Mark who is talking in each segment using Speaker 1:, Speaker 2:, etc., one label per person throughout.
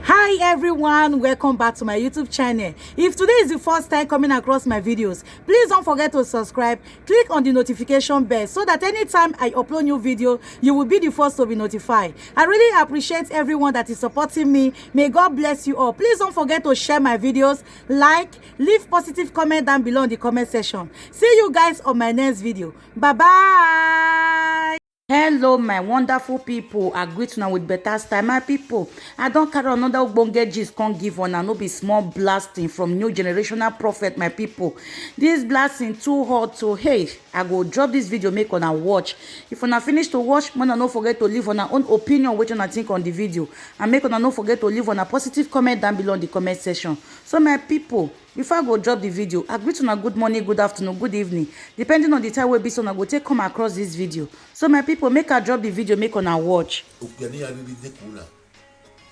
Speaker 1: Hi everyone, welcome back to my YouTube channel. If today is the first time coming across my videos, please don't forget to subscribe, click on the notification bell so that anytime I upload new video, you will be the first to be notified. I really appreciate everyone that is supporting me. May God bless you all. Please don't forget to share my videos, like, leave positive comment down below in the comment section. See you guys on my next video. Bye bye. Hello my wonderful people, I greet una with better style. My people, I don carry another ogbonge gist come give una, no be small blasting from new generational prophet. My people, this blasting too hot, so hey, I go drop this video make una watch. If una finish to watch, una no forget to leave una own opinion wetin una think on the video, and make una no forget to leave una positive comment down below in the comment section. So my people, before I go drop the video, I greet una good morning, good afternoon, good evening, depending on the time wey be so una go take come across this video. So my people, make I drop the video, make una watch.
Speaker 2: Opiani ya really de kuna,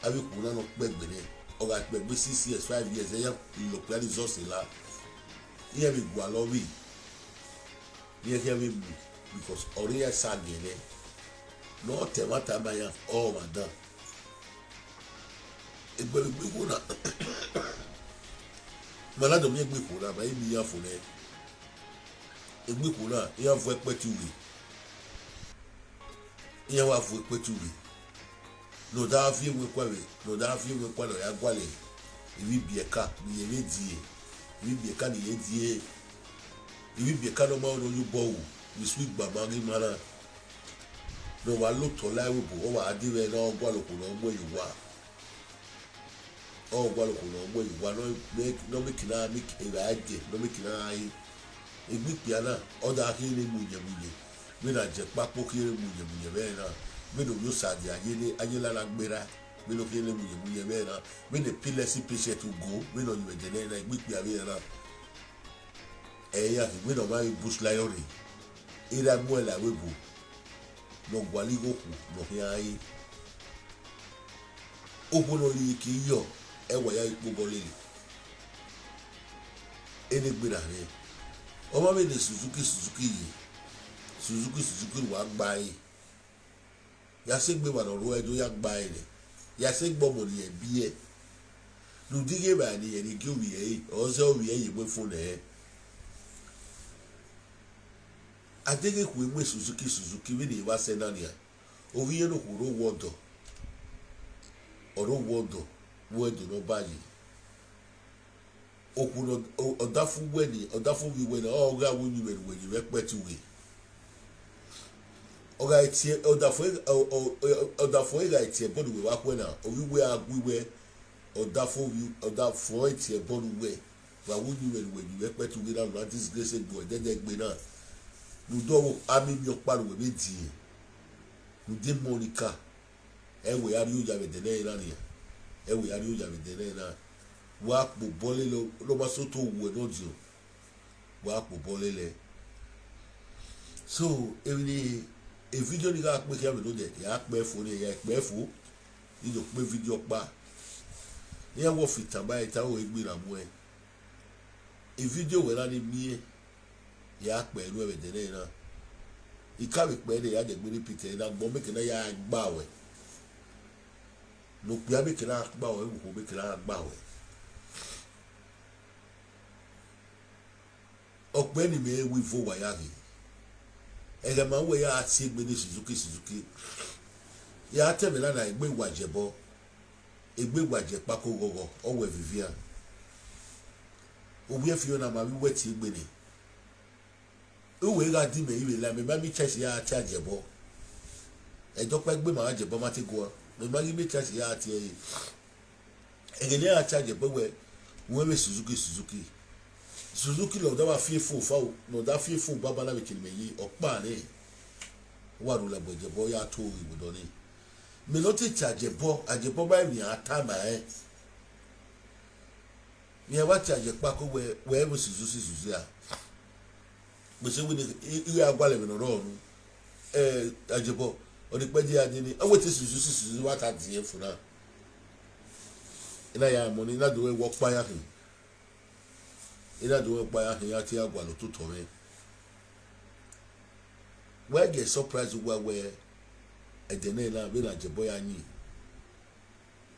Speaker 2: abi kuna no gbẹgbẹrẹ, ọga gbẹgbẹ 6 years 5 years ẹyẹ ìlọpẹ resource la, iye mi gba lọbi, iye kí mi bu because ọrẹ yẹ sa gẹrẹ, n'ọ tẹ ma ta ma ya ọ ma dán, egbẹgbẹ kuna. Malade mi egbe kuna, ma ebi ya fune. Egbe kuna, ya fwe petuwe. Ya wa fwe petuwe. No da fi we kwawe, no da fi we kwalo ya gwale. Ibi bieka, ni yeme die. Ibi bieka ni ye die. Ibi bieka no ma no yu bowu. Mi sweet baba ngi mara. No wa lo to la we bo, o wa adiwe na gwalo ko no gbo yuwa. Oh, well, no, no making a make a idea, no making a big piano, or that healing muja, when I jet back poke muja, when you sad, Angela Lagbera, when you heal muja, when the pillar patient to go, when you were the name, big piano, eh, when of my bush lion, either more like Webu, no Waligoku, no here. Open only kill. Ewa ya ikpo lele ene gbera re ọmọ mi de Suzuki wa gba yi ya se gbe wa lọ́rọ̀ ẹjọ́ ya gba yi re ya se gbo mo ni bi e lu dige ba ni eni ki o wi e o se o wi e we fun e adege ku e Suzuki we ni wa se na ni o wi e no ku ro wodo word no báyìí okun odafu weni odafu wi weni oga woni weni repetuwe oga itie odafu ega itie bodu we wa kwena owiwe agwiwe odafu itie bodu we wa woni weni repetuwe na no disgrace go dede gbe na nu do ami mi oparu we meji nu de Monica ewe ari o ja be de na ni ewe ari o ja be de na wa po bole lo ma so to wu e no dio wa po bole le so e video ni ga pe ke lo de ya pe fo ni ya pe fo ni do pe video pa ya wo fita ba ita o egbe na mu e video we la ni mi ya pe lu e de na ikawe pe de ya de gbe repeat na gbo me ke na ya gba we no pia be kira gba we wo be kira gba we ọ̀gbẹ́ni me we vo wa ya hi ege ma we ya ati egbe ni Suzuki ya teme na egbe wajebo egbe waje pako gogo owe vivia obi efio na ma wi weti egbe ni owe ga di me iwe la me ba mi chesi ya ati ajebo ejo pe egbe ma ajebo ma ti go me ma mi chesi ya ati ege ni ati ajebo we Suzuki lo da wa fearful fa no da fearful baba na be kilime yi opa re wa ro la bojebo ya to ibudo ni me lo ti ajebo ba mi ata ma mi wa ti ajepa ko we Suzuki a mo se we ni iwe agwale mi no ro nu ajebo o di peje ade ni o we ti Suzuki wa ta die funa ina ya mo ni na do we wo pa ya hin ina do pa ya ti agwa lo to tore we get surprise we e de na be na jebo ya yin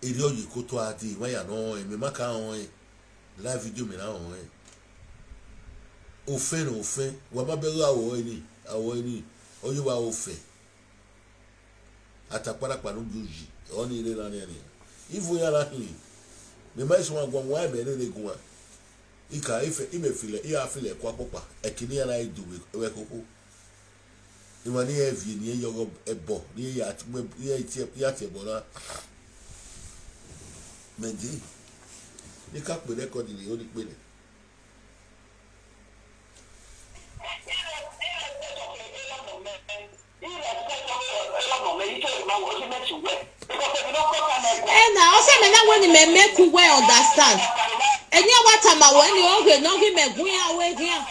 Speaker 2: eri oyi koto adi wa ya no e me maka on e live video me na on e òfin wa ma be awo ni oyi wa òfin atapara pa no joji oni ile na ni ivu ya la hin me ma so agwa wa be re gun ika ife imefile iya file kwa popa ekini ya na iduwe we koko imani heavy ni yogo ebo ni ya atwe ya tebora meji ni ka pe record ni o ni pe
Speaker 3: na o se me na when me make we understand eni awata ma when you oge no gi me gun ya we gian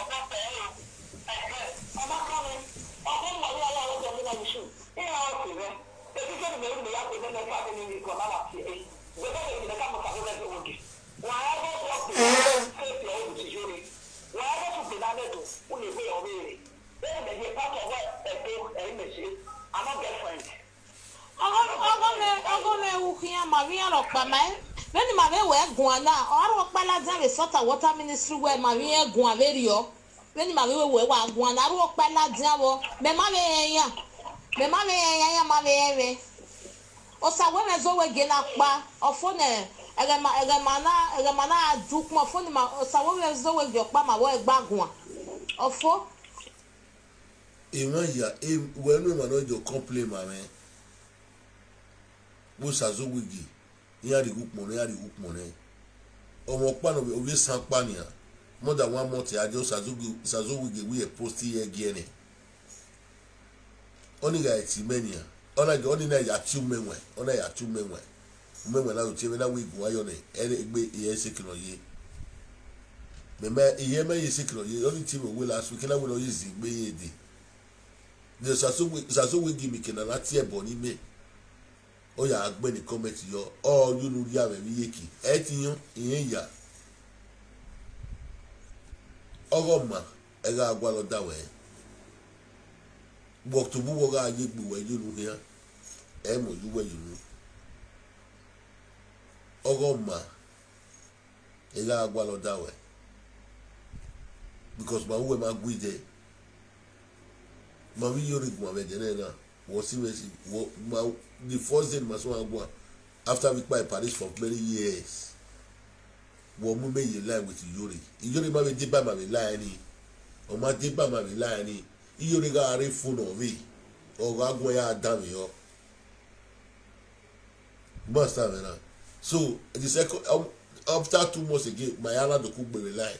Speaker 3: When my way guana or palaza resort water ministry where Maria Guaverio, when my way were guana or palaza, Memavea, Mavea, or someone as always get up or phone Egamana, Duke, my phone, or someone as always your pama work bagua. Or four?
Speaker 2: Imagine when we manage to complain, my man. Musazo wigi. Yari hook money. Omo pan of we Sampania. More than 1 month, I just Sazugi we a post here again. Only guy Timenia. Only the ordinary are 2 men. Only are 2 men. Men when I would say that we go on a year second ye. Mema yema ye second ye only team will last week and I will easy be ye. The Sazugi give me can not tear bony me. Oya agbeni comment yo all you know ya me yeki etiyan iyen ya ogoma ega agwa lo dawe work to bu ga ye gbu we you know here e mo ju we you know ogoma ega agwa lo dawe because ma we ma guide ma wi yori gwa me de na wo seriously wo the first day must go after we buy Paris for many years. What we made you lie with Yuri. Yuri ma be diba ma be lie ni. O ma diba ma be lie ni. Yuri ga are phone of me. O ga go ya dam yo. Must have na. So the second after 2 months again, my ana do cook be lie.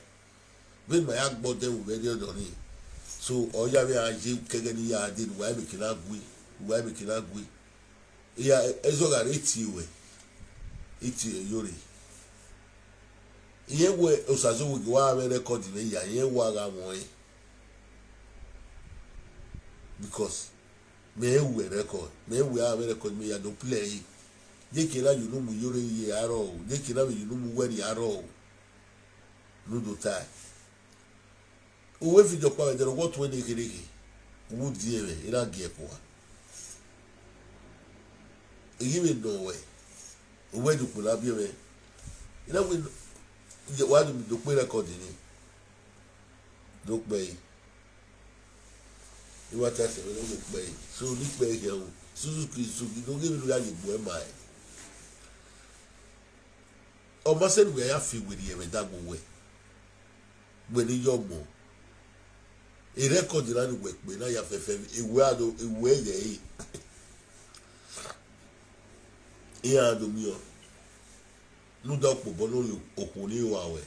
Speaker 2: When my act bought them we very done. So o ya be aje kegeni ya did why be kila gui. Ya ezoga etiwe Yuri iye we osazo we wa we record ni ya iye wa ga won because me we record me we record me ya do play je kila you know mu Yuri ye aro je kila you know mu we aro no do tai o we video pa de what we dey kiriki wo die we ira ge ko even no way we do kula bi we ina we wa do pe record ni do pe iwa ta se we do pe so ni pe je o Suzuki do give me ya gbo e mai o ma se we ya fi we ye me dagbo we gbe ni yo mo e record la ni we pe na ya fefe ewe ye yi iya do mi o nu da po bo lo okun ni wa we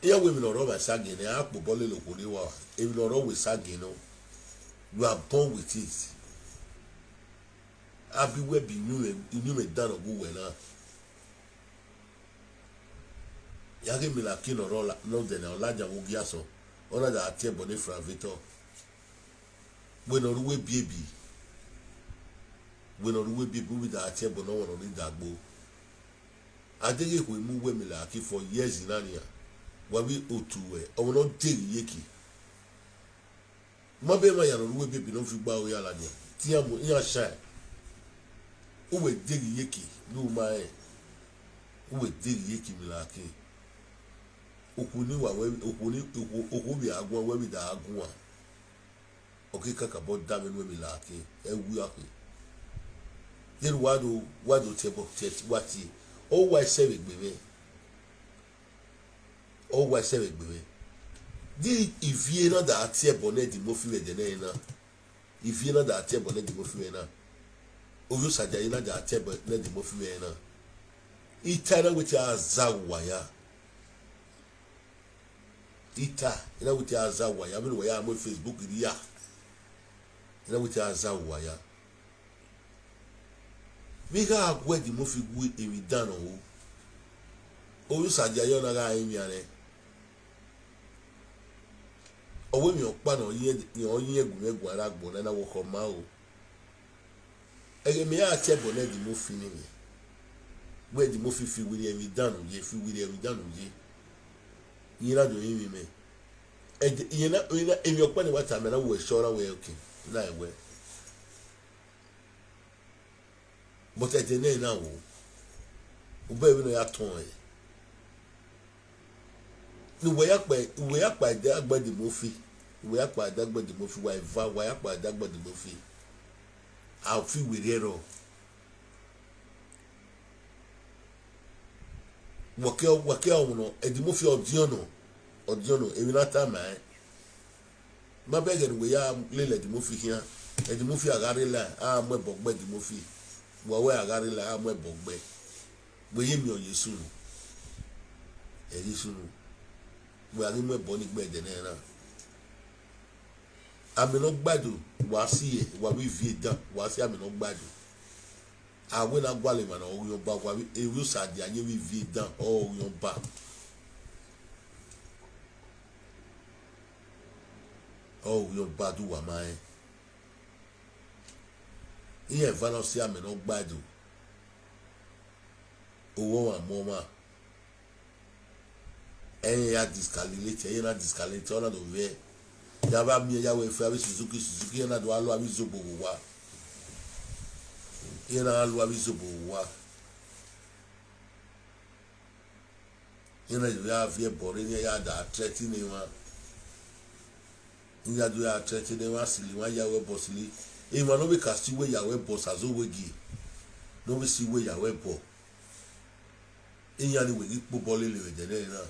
Speaker 2: iya we mi no ro ba sage ni a po bo lo okun ni wa e mi no ro we sage no you are born with it abi we bi nu me dan ogu we na ya ge mi la ki no ro la no de na olaja wo gi aso ona da atie bo ni fraveto we no ruwe biebi we no ruwe biebi we da atie bo no won ni dagbo adege ko mu we mi la ki for years in ania wa bi otuwe o no deri yeki mo be ma ya no ruwe biebi no fi gba o ya la ni ti amu ya sha uwe degi yeki luma e uwe degi yeki milaki okuni wa we okuni okubi agwa we bi da agwa okika ka bo da me no milaki e wu afi yer wado tebo tet wati o wa se begbebe di ivie na da atie bone di mo fi we de na ivie na da atie bone di mo fi we na oyo saja ina da atie bone di mo fi we na itana with azawaya ita ina with azawaya me we ya mo Facebook ri ya ina with azawaya mi ga agwe di mo fi gu emi dan o oyo saja yo na ga emi are owo mi opa na yin egun ara gbo na wo ko ma o ege mi a che bo na di mo fi ni we di mo fi wiri emi dan o je fi wiri emi dan o je yin la do yin mi me yin na emi opa ni wata me na wo shora we okay na ewe but at the end now o be we no ya ton e ni we ya pa de agbadi mo fi we ya pa de agbadi mo fi wa ya pa de agbadi mo fi a fi wiri ro wake no edi mo fi odiono emi na ta ma be ge we ya lele di mo fi hia edi mo fi agare la a mo bogbe di mo fi wa we agare la a mo bogbe we yemi o Yesu Yesu we ari mo bo ni gbe de na ami no gbadu wa si e wa wi vie dan wa si ami no gbadu awe na gwale ma na oyo ba wa e ru sa di anye wi vie dan o oyo ba du wa mai iye vano si ami no gbadu owo wa mo ma ya discalculate na discalculate ona do ve ya ba mi ya we fa bi Suzuki na do alo abi zobo wa ina alo abi zobo wa ina ya vie bore ni ya da threat ni wa ina do ya threat ni wa sili wa ya we bosili e ma no be cast we ya we boss azowegi no be si we ya we bo inya ni we ipo bole le de na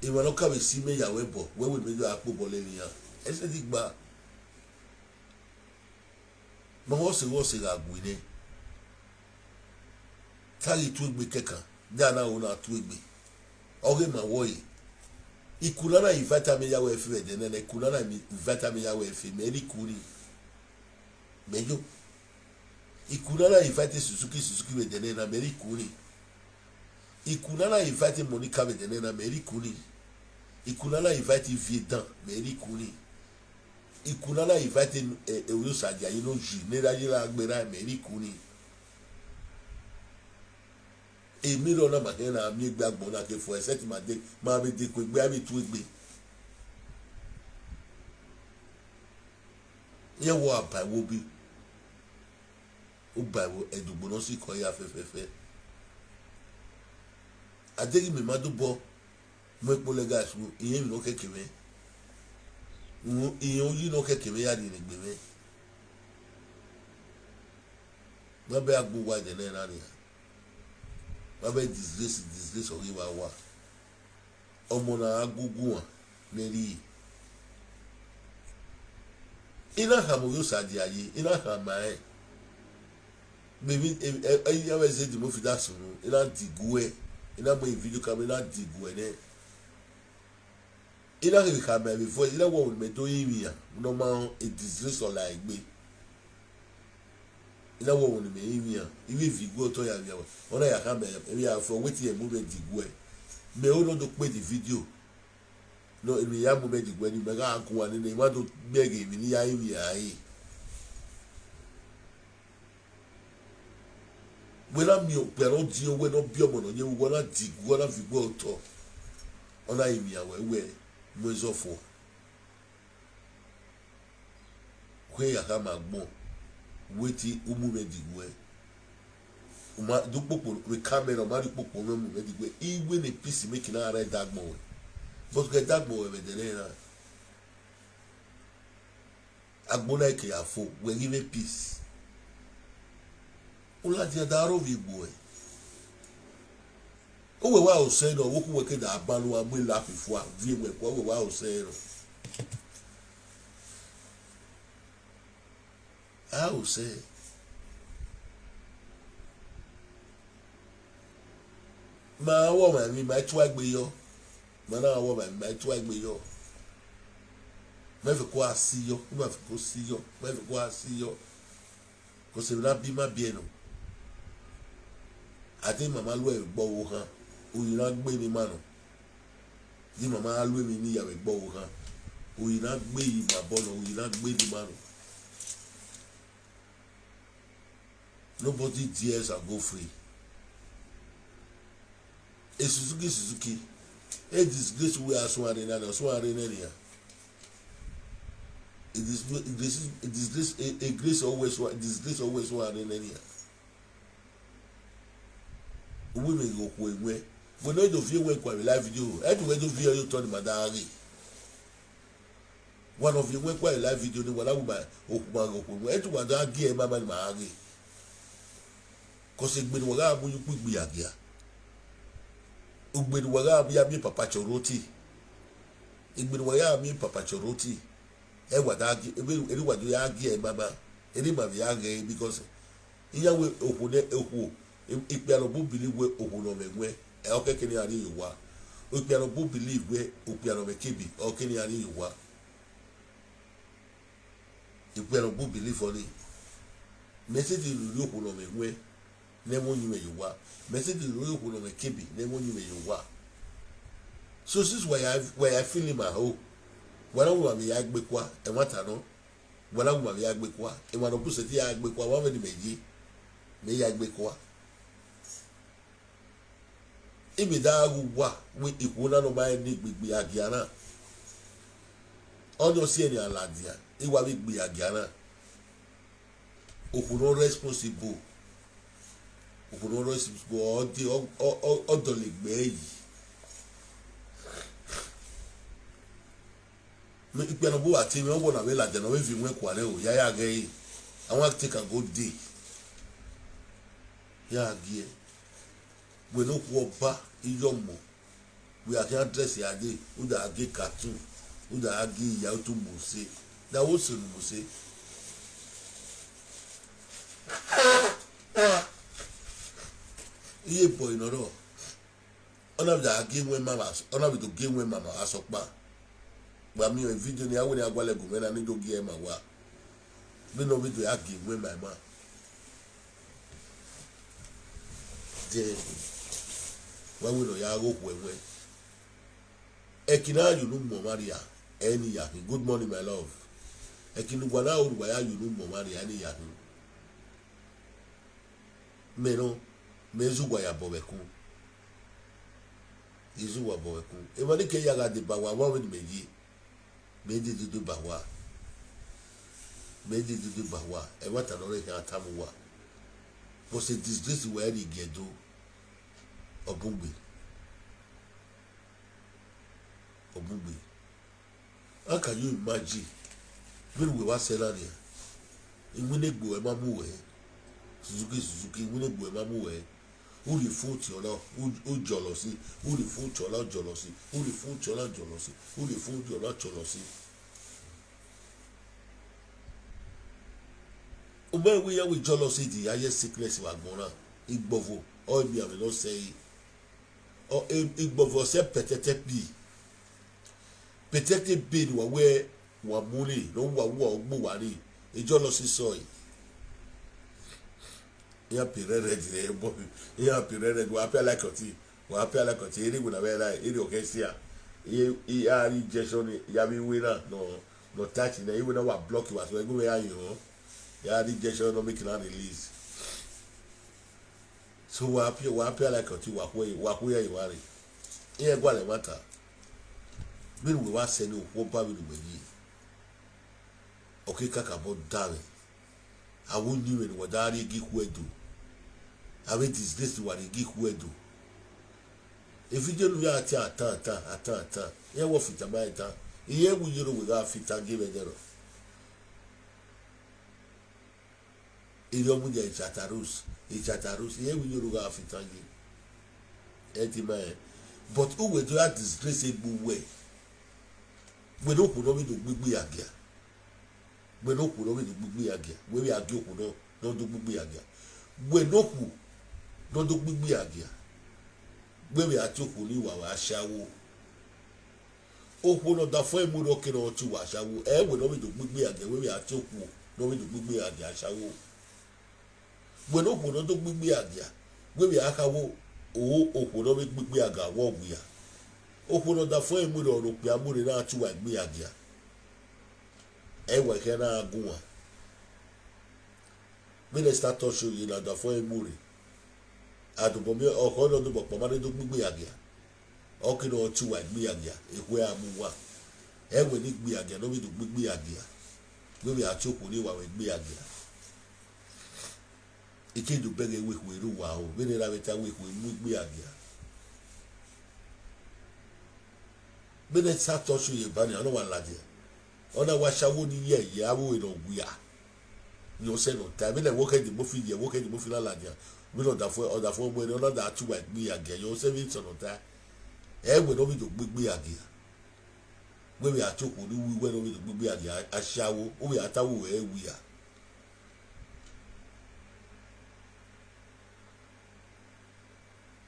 Speaker 2: ìwọ ló kàwé sí méyàwó ẹ̀bọ̀ wẹ́wẹ́ méjì àpò bọ́lẹ̀ nìyà ẹsẹ̀ ti gba mọ wọ́n sì rà gbé ní káyì tó gbé kẹ́kàn dáná òun náà tó gbé ọ̀rẹ́ mà wọ́yì ìkùnà náà ìfẹ́ta méyàwó ẹ̀fẹ́ ẹ̀dẹ̀ náà ìkùnà náà ìfẹ́ta méyàwó ẹ̀fẹ́ mẹ́rí kúrì mẹ́jọ ìkùnà náà ìfẹ́ta Suzuki ẹ̀dẹ̀ náà mẹ́rí kúrì ìkùnà náà ìfẹ́ta Monica ẹ̀dẹ̀ náà mẹ́rí kúrì ikunala invite Viedan meri kuni ikunala invite euro sadia yino ju neraji la agbera meri kuni emi ro na makena mi gbagbo na ke fo eset ma be de ko gbe abi tu egbe ye wo apa wo bi o ba wo edugbo no si ko ya fefefe adegi mi ma do bo mo pole gas wo iyen no kekeme wo iyen yi no kekeme ya ni gbe me ma be agbo wa de na ni ma be disgrace ori wa ọmọ na agugu wa meri ina ha mo yo sa di aye ina ha ma e baby e ya we se di mo fi da sunu ina digue ina mo video camera digue ne ina he camera before ina wo me to yin ya no ma e disgrace ola igbe ina wo ni me yin ya ibi video to ya ya ona ya camera e ya for wetin e mo be digue me o no do pe di video no emi ya mo be digue ni me ga kun wa ni ma do gbege mi ni ya yin ya yi wena mi o pero di o we no bi omo no ye wo na digue na fi gbo to ona yin ya we mo ezofo kwe ya kama gbo weti umu me digwe uma du popo we camera ma du popo me digwe iwe ne peace make na red dagmo we but get dagmo we de na agbona ike ya fo we give peace ula dia daro vi boy o we wa o say no wo ku we ke da abanu agbe la fifo a vi we ko we wa o say no I will say ma woman mi ma tu agbe yo ma na woman ma tu agbe yo ma fe ko asi yo ma fe ko si yo ma fe ko asi yo ko se na bi ma bi no ati mama lo e gbo wo han oyin na gbe mi ma no di mama lo mi ni ya we gbo wo han oyin na gbe yi ma bo no oyin na gbe di ma no. Nobody dares to go free. A Suzuki. A disgrace we are swearing and swearing here. A grace always swearing here. Women go away. When I don't feel when live video, I do video you turn my diary. One of you went quite live video, the one I would buy. I do want to give my man. Cause it been waga bu yuku biagia. Ugbed waga bia mi papa choroti. Igbed waga mi papa choroti. E wadagi e wadu ya agi e baba. E ni ma bia agi because iya we okune ehu. Ikpe alo bu believe we okuno menwe. E okeke ni ari yuwa. Ikpe alo bu believe we okpe alo mekebi. Okeke ni ari yuwa. Ikpe alo bu believe for ni. Message lu okuno menwe. Nemo nyume yuwa message the royal kuno me kebi nemo nyume yuwa so this is why I feel in my home when I want me agbe kwa e wata no when I want me agbe kwa e wan opu se ti agbe kwa wa me meji me ya agbe kwa e me da wa we ikuna no ba ni gbegbe agiana ojo si eni aladia e wa bi gbe agiana okuno responsible òkùnrin sì gbọ́ ọ̀dọ̀ lè gbẹ́ yìí ìpẹ́nu bó wà tí mi wọ́n bọ̀ náà wẹ́ làjẹ̀ náà wẹ́ fi wọ́n kọ́ àlẹ́ o yáyà gẹ́ yìí àwọn àti can go day yáyà gẹ́ ẹ̀ wẹ́ ní kú ọba iyọ̀ mọ̀ wẹ́ àti àdírẹ́sì adé ó dà gẹ́ cartoon ó dà gẹ́ ìyá tó mọ̀ ṣe dáwọ́ sọ̀rọ̀ mọ̀ ṣe. Iye boy no do ona bi da game when mama ona bi to game when mama asopa gba mi o video ni awo ni agwale go mena ni do game ma wa bi no bi to ya game when my man de wa we no ya go kwewe ekina you no mo maria eni ya good morning my love ekinu gwa na oru ya you no mo maria eni ya meno mezu wa ya bobeku izu wa bobeku e wali ke ya ga de ba wa we meji meji dudu ba wa e wata no re kan tamu wa for se disgrace we ri gedo obungbe how can you imagine when we were selling ìwúnégbò ẹ má mú wẹ̀ Suzuki ìwúnégbò ẹ má mú wẹ̀ ó lè fún tìọ́lá ó jọ̀lọ̀ sí ó lè fún tìọ́lá jọ̀lọ̀ sí ó lè fún tìọ́lá jọ̀lọ̀ sí ó lè fún tìọ́lá jọ̀lọ̀ sí. ó bá ìwé yẹn wí jọ̀lọ̀ sí di ayé sickness wà gbọ́n náà ìgbọ̀fọ̀ ọ̀ ẹ̀mí àmì lọ́ sẹ́yìn ìgbọ̀fọ̀ ọ̀sẹ̀ pẹ̀tẹ́tẹ́ bíi pẹ̀tẹ́tẹ́ bíi ni wà wẹ́ wà múlẹ̀ ló wà wọ́ ọgbó wà ní ìjọ lọ sí sọ yìí ìyá pèrè rẹ jìnnà ẹ bọ ìyá pèrè rẹ wà á pẹ́ alákọ̀tì eré ìwé náà wẹ́ẹ́ láì eré ọ̀kẹ́ sí à ìyá rí jẹ́sọ́ ni ìyá mi wé náà nọ táàtì náà ìwé náà wà blọ́ọ̀kì wà sọ ẹgbẹ́ wẹ́ẹ́ ayò hàn ìyá rí jẹ́sọ́ náà make náà release so wà á pẹ́ alákọ̀tì wà kó yẹ ìwà rẹ̀ ìyá ẹgbẹ́ àlẹ́ mọ́ta bí ìwé wá sẹ́ni òkú ọba mi nìgbẹ́ yìí ọ̀kẹ́ kàkà bọ́ dáre awo ni we wo dari gi kwedo awe disgrace wa gi kwedo efije lu ya ata ye wo fita ba ita iye wu yiro we ga fita gi be dero ile omu je chatarus iye wu yiro ga fita gi eti mai but who we do that disgrace egbu we no ku no be do gbigbe agia we no ku no be do gbigbe agia we be agi oku no do gbigbe agia we no ku no do gbigbe agia we be ati oku ni wa aṣawo oku no da fo emu ro kino ti wa aṣawo we no be do gbigbe agia we be ati oku no be do gbigbe agia aṣawo we no ku no do gbigbe agia we be akawo oku no be gbigbe agia wo gbuya oku no da fo emu ro pe amure na ti wa gbe agia we ke na agunwa minister to show you na da fo emu re adubo mi oko no do bo ma do gbigbe agia oki no ti wa gbe agia ehwe amuwa we ni gbe agia no be do gbigbe agia we be ati oku ni wa we gbe agia ikeju bege we ru wa o be ni ra beta we mu gbe agia minister to show you bani ono wa laje ona wa shawo ni ye awo ino guya ni o se no ta be le wo ke di mo fi la laje we no da fo mo ni ona da tu wa gbe agia yo se bi so no ta we no bi do gbigbe agia we be atoku ni we no bi do gbigbe agia ashawo o we atawo wiya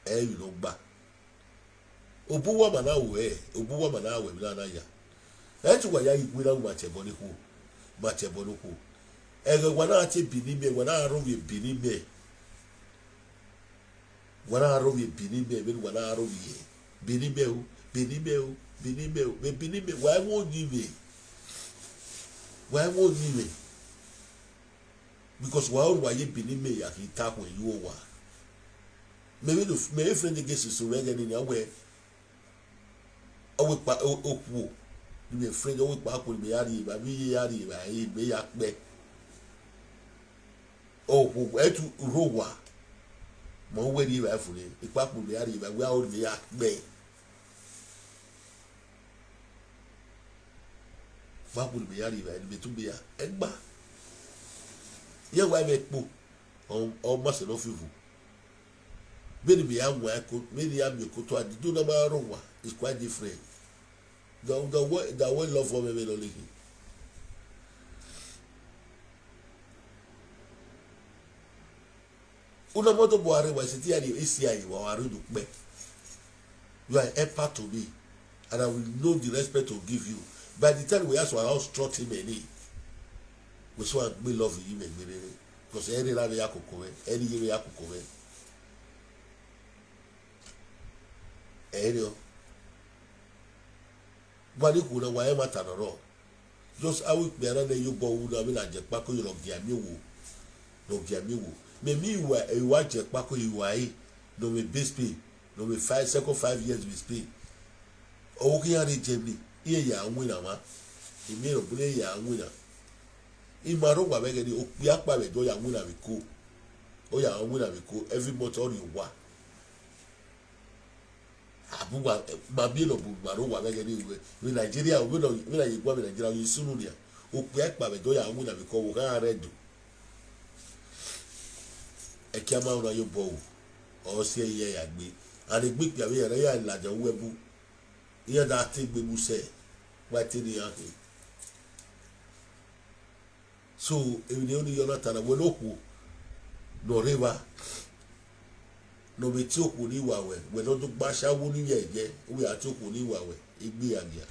Speaker 2: you no gba obuwa mana we bi na ya eti wa ya igwe na ma chebo ni ku wa na ati bi ni me wa na aro we bi ni me wa na aro we bi ni me be wa na aro we bi ni me o why won't you be because why you bi ni me ya ki ta when you wa maybe friend gets so we get in your way owo pa oku ni friend owo pa ko be yari ba e be ya pe oku etu rowa mo we ri ba fure ipa ko be yari ba we o be ya pe ba ko be yari ba be tu be ya egba ye wa be po o mo se no fifu be be ya mo ko me ya me ko to adi do na ma rowa is quite different. The way love for me no like una moto boare wa siti ali esi wa waru du pe you are a part to me and I will know the respect to give you by the time we ask our house trust him any we so we love him because any la ya kokowe any year ya kokowe ero bani kuna wa e mata no just awi pe ara na yobo wu na mi la je pa ko yo gi ami wo me mi wa e wa je pa ko yi wa yi no me base pay no me 5 years with pay o ki ya re je mi iye ya win na ma imi ro bule ya win na I ma ro wa be ge ni o pi apa be do ya win na be ko o ya win na be ko every month all you wa abuwa mabi no bu maro wa be ni we Nigeria we no we na yigwa be Nigeria you sunu dia o pe apa be do ya wu na be ko wo kan redo e ki ama una yo bo o se ye ya gbe ani gbe pia be re ya lajo webu iye da ti gbe bu se wa ti ni ya ke so e ni oni Jonathan we no ku no river no be ti oku ni wa we no do gba shawo ni yeje we ati oku ni wa we igbe agia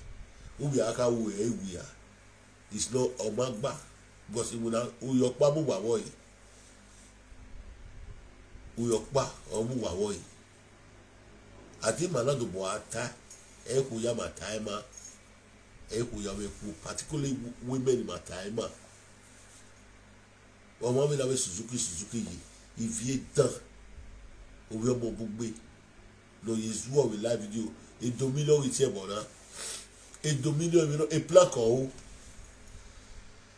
Speaker 2: we aka wo ewi ya is no omagba because we na uyo pa mu wa wo yi uyo pa o mu wa wo yi ati mana do bo ata e ku ya ma time e ku ya we ku particularly women ma time o mo mi na we Suzuki yi ivie tan owe omo bugbe lo yesu o we live video e dominion with e bona e dominion mi no e plan kan o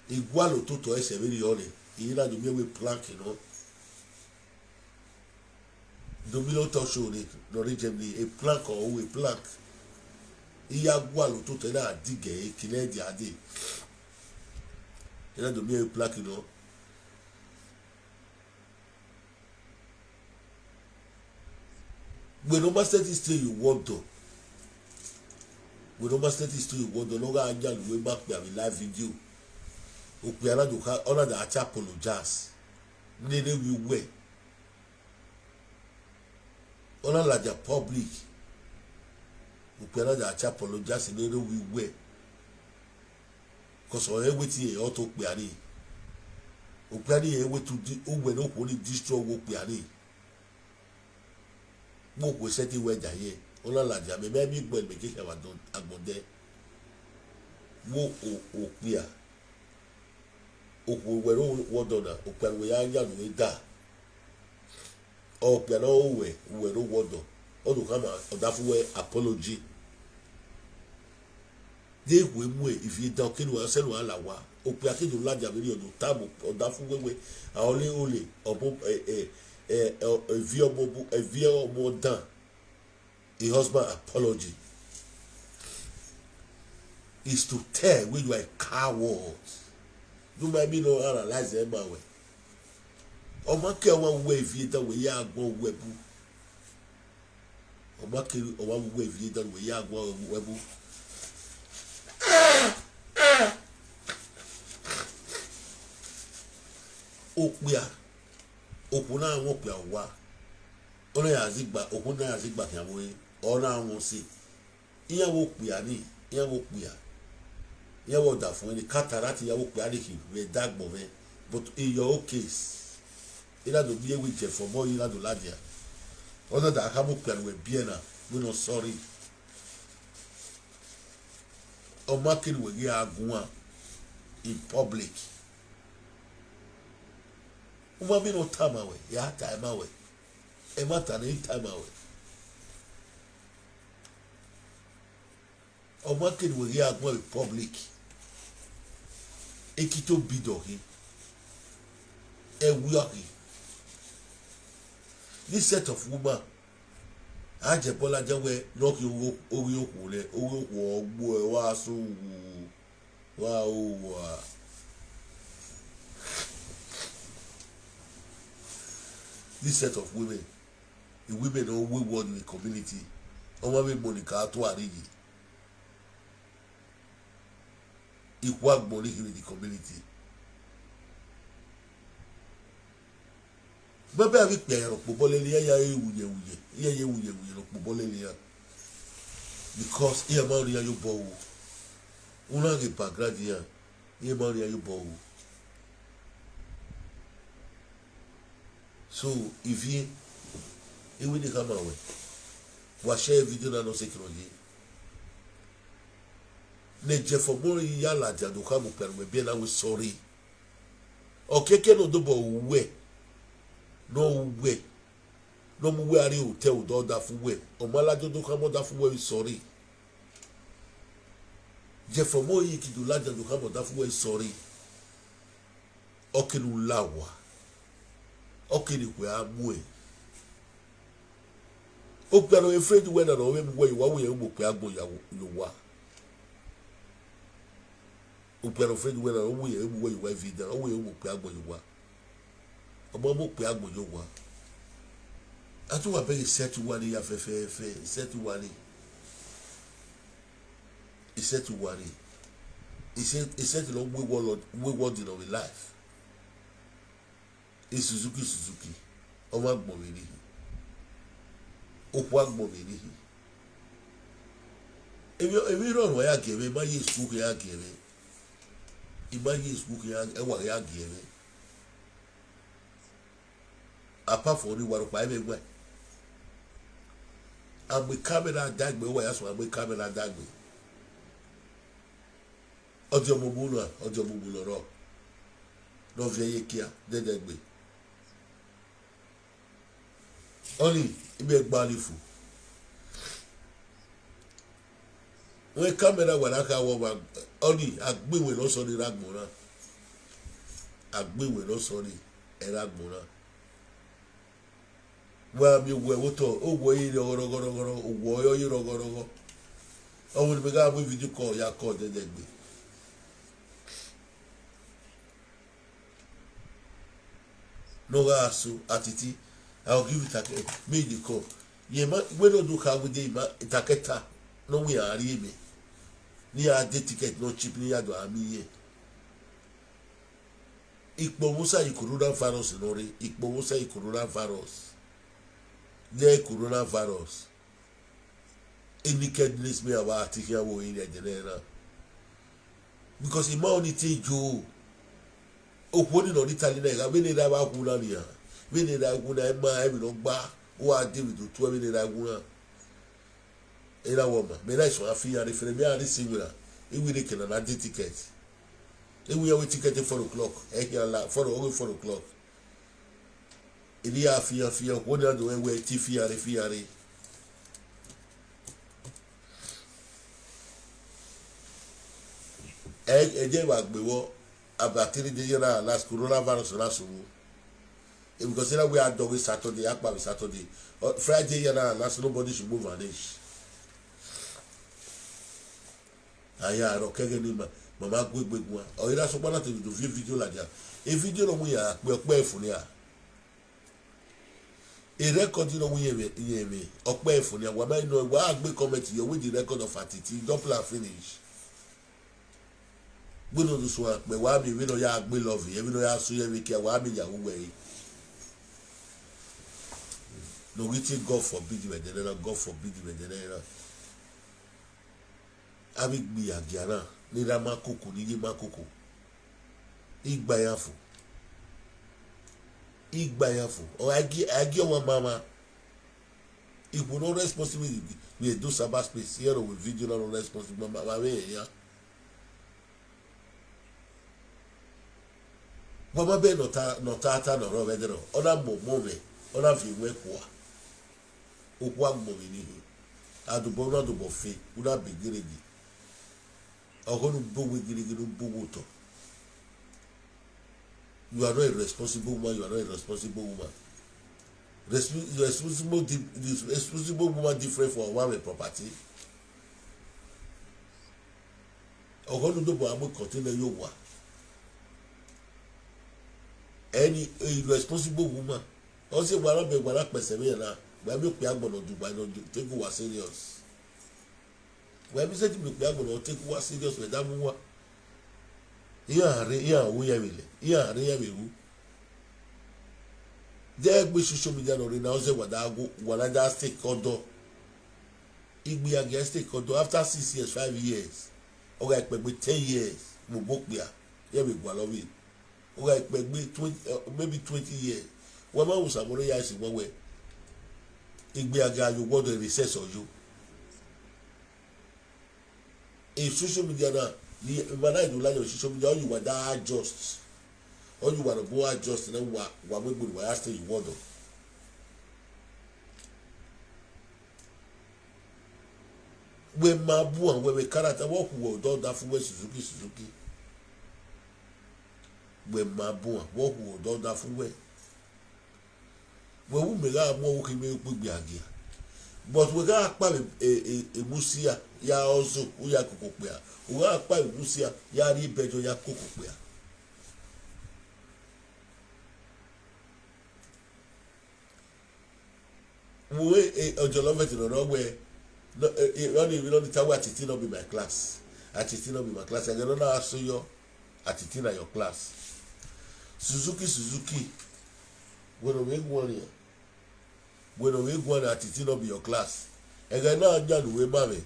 Speaker 2: igual o to ese be ri ore ina do me we plank you know do me lo to show ni no region ni a plank or we plank iya gwa lo to te na dige e kile di ade ina do me we plank you know we no master this thing you want to we no master this thing you want to no ga anja lu we back me live video okpe alado ka ona da acha apologize nene we we ona la ja public okpe alado acha apologize nene we we cause o eweti e o to pe ari okpe ari e we to ogbe no ko ni destroy okpe ari mo ko se ti we ja ye ona la ja me bi gbo me ke wa don agbonde wo okpe a okwe wodona okwe ya nya no da o piano we ro wodo odo kama odafuwe apology de we mu if you don kinu wa selu ala wa okwe akedo laja beri odo tabo odafuwe we ole obo vi obo dan a husband apology is to tell when you are a coward. You might be no analyze them my way. O ma ke wa we vie da we ya agbon webu. O ma ke o wa we vie da we ya agbon webu. Okpia. Okuna won pe wa. Ona ya zigba, okuna ya zigba kan we. Ona won si. Iya wo pia ni, iya wo pia. Yeah, what that for any cataract, you will be with dark moment. But in your case, it had to be a witch for more you had to ladia. Other than Hamukan with Biena, we're not sorry. Or marking with Yagua in public. Umami no time away, ya time away. A matter any time away. Or marking with Yagua in public. Ekito bidohi ewuaki this set of woman ajebola jewe loki owi okun le owi okun ogbo e wa so wa o wa this set of women the women all wayward in the community omo be Monica to arigi equal money in the community. Baba abi pe ero pobole le ya ewuye ro pobole le ya because e ma ri ayo bo una ge background ya e ma ri ayo bo so if you e we dey come away wa share video na no secret ne jefo ya la jado ka mo perwe bien na we sorry okeke no do bo we no mu we ari hotel do da fu we o mala do ka mo da fu we sorry jefo yi ki do la jado ka mo da fu we sorry okelu lawa okeli kwe amue o pero e friend we na no we wa we mo pe agbo ya yo wa o pero friend we na o we wa vida o we mo pe agbo yo wa o mo pe agbo yo wa atu wa be set wani ya fe set wani he said to worry he said long we word in our life e Suzuki o ma gbon mi ni o po agbon mi ni ebi ro ya gere ma ye su ya gere imagine Facebook ya e wa ya gere apart from the waru pa e gbe agbe camera dagbe wa ya so agbe camera dagbe ojo mumu ro no vie kia dedegbe oni ibe gbalifu we camera wa la ka wo ba oni agbewe lo so ni ragbora agbewe no sorry era gbona wa mi wo ewo to o wo yi rogorogoro o wo yo yi rogorogo o wo be ga bo video call ya call de gbe no ga so atiti I'll give you take me the call ye ma we no do ka we dey ma itaketa no we ari me ni a de ticket no cheap ni ya do ami ye Ikpo Musa coronavirus lórí Ikpo Musa coronavirus ní coronavirus nakedness mi àwa àti kí àwọn òyìn ẹ̀jẹ̀ náà because ìmọ̀ òní tí jo òkú òní náà níta nínú ẹ̀ka bí ní ìdá bá kú náà nìyà bí ní ìdá kú náà ẹ̀ máa ẹ̀mí lọ gbá ó wà david tó ẹ̀mí ní ìdá kú náà ẹ̀ náà wọ̀ mà mí náà ìṣòro àfihàn rẹ̀ fẹ́rẹ̀ mi àrí sí ìwé náà ìwé ní kìnnà náà dé ticket. We are waiting at 4 o'clock. 4 o'clock. Ili afia one of the way fiare. Eje wa gbewo about 3 days na last coronavirus na so. Because now we are doing Saturday, akpa Saturday. Friday na last nobody should move an inch. Aya ro kege ni mama gbegbegun o ira so pala te do video la dia e video no mu ya pe efun ni a e record no mu yeme ope efun ni wa mai no wa agbe comment yo with the record of atiti double finish gbonu do so pe wa mi we no ya agbe love ye we no ya so ye we ke wa mi ya wo we no we think God forbid we dey God forbid we dey abi gbi agiara nira makoko ni ye makoko igba yafu o agi o mama ipo no responsibility we do cyber space here with video no responsible mama we ya mama be nota no ro vedero ona mo me ona fi we kwa okwa mo ni adubo no adubo fe una begiregi ogonu bowe girigiri bowo to you are not a responsible woman, you are not a responsible woman. Responsible woman different for one property. Ogonu do bo amo continue yo wa. Any irresponsible woman, also wala be wala pese me na, gba mi pe agbono Dubai no take wa serious. When we say to me, we are going to take what serious with that one. We are there. We should show me that already. Now, say what I go, what I just take condo. If we against take condo after 6 years, 5 years, or like maybe 10 years, we book there. Here we go, love it. Or like maybe 20 years. When I was a more years in one way, if we again, you go to recess or you. In social media now, when I do like your social media, all you were that just, all you were to go adjust, and then what we would ask you want. When my boy, when we character walk, we will do that for Suzuki. When my boy walk, we will do that for way. When we make our more working, we will be again. But we got a musia ya also uya kokopea. We got a musia ya ribejo ya kokopea. We ojolovet no no we no the time atiti no be my class. Atiti no be my class. I don't know how so your atiti na your class. Suzuki. When we go here. When we go at it not be your class. And I know John we mammy.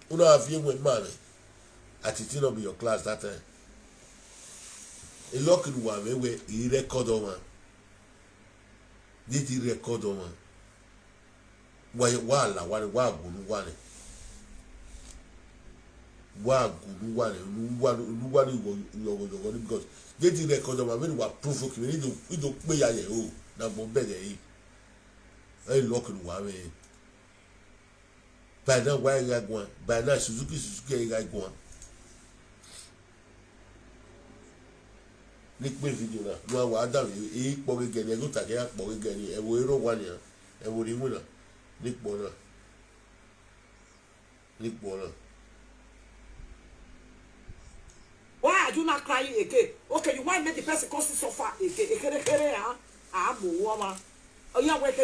Speaker 2: You know have you with mammy. At it not be your class that time. A lock in one way he record on one. Did he record on one? Why one because did he record on one when you are provoking you don't pay a oh now bombe I look in one way. By now, why I go? By now, Suzuki, I go. ní pé fídíò náà ló wà á dàbí èyí pọ̀ gẹ́gẹ́ ni ẹgbẹ́ tàkẹ́ àpọ̀ gẹ́gẹ́ ni ẹ̀wọ̀ eré wà nìyẹn ẹ̀wọ̀ onímọ̀ náà nípò náà nípò náà.
Speaker 4: Why are you not crying again? Okay, you want to make the person cause you suffer again. I'm a woman. Oh, yeah, wait,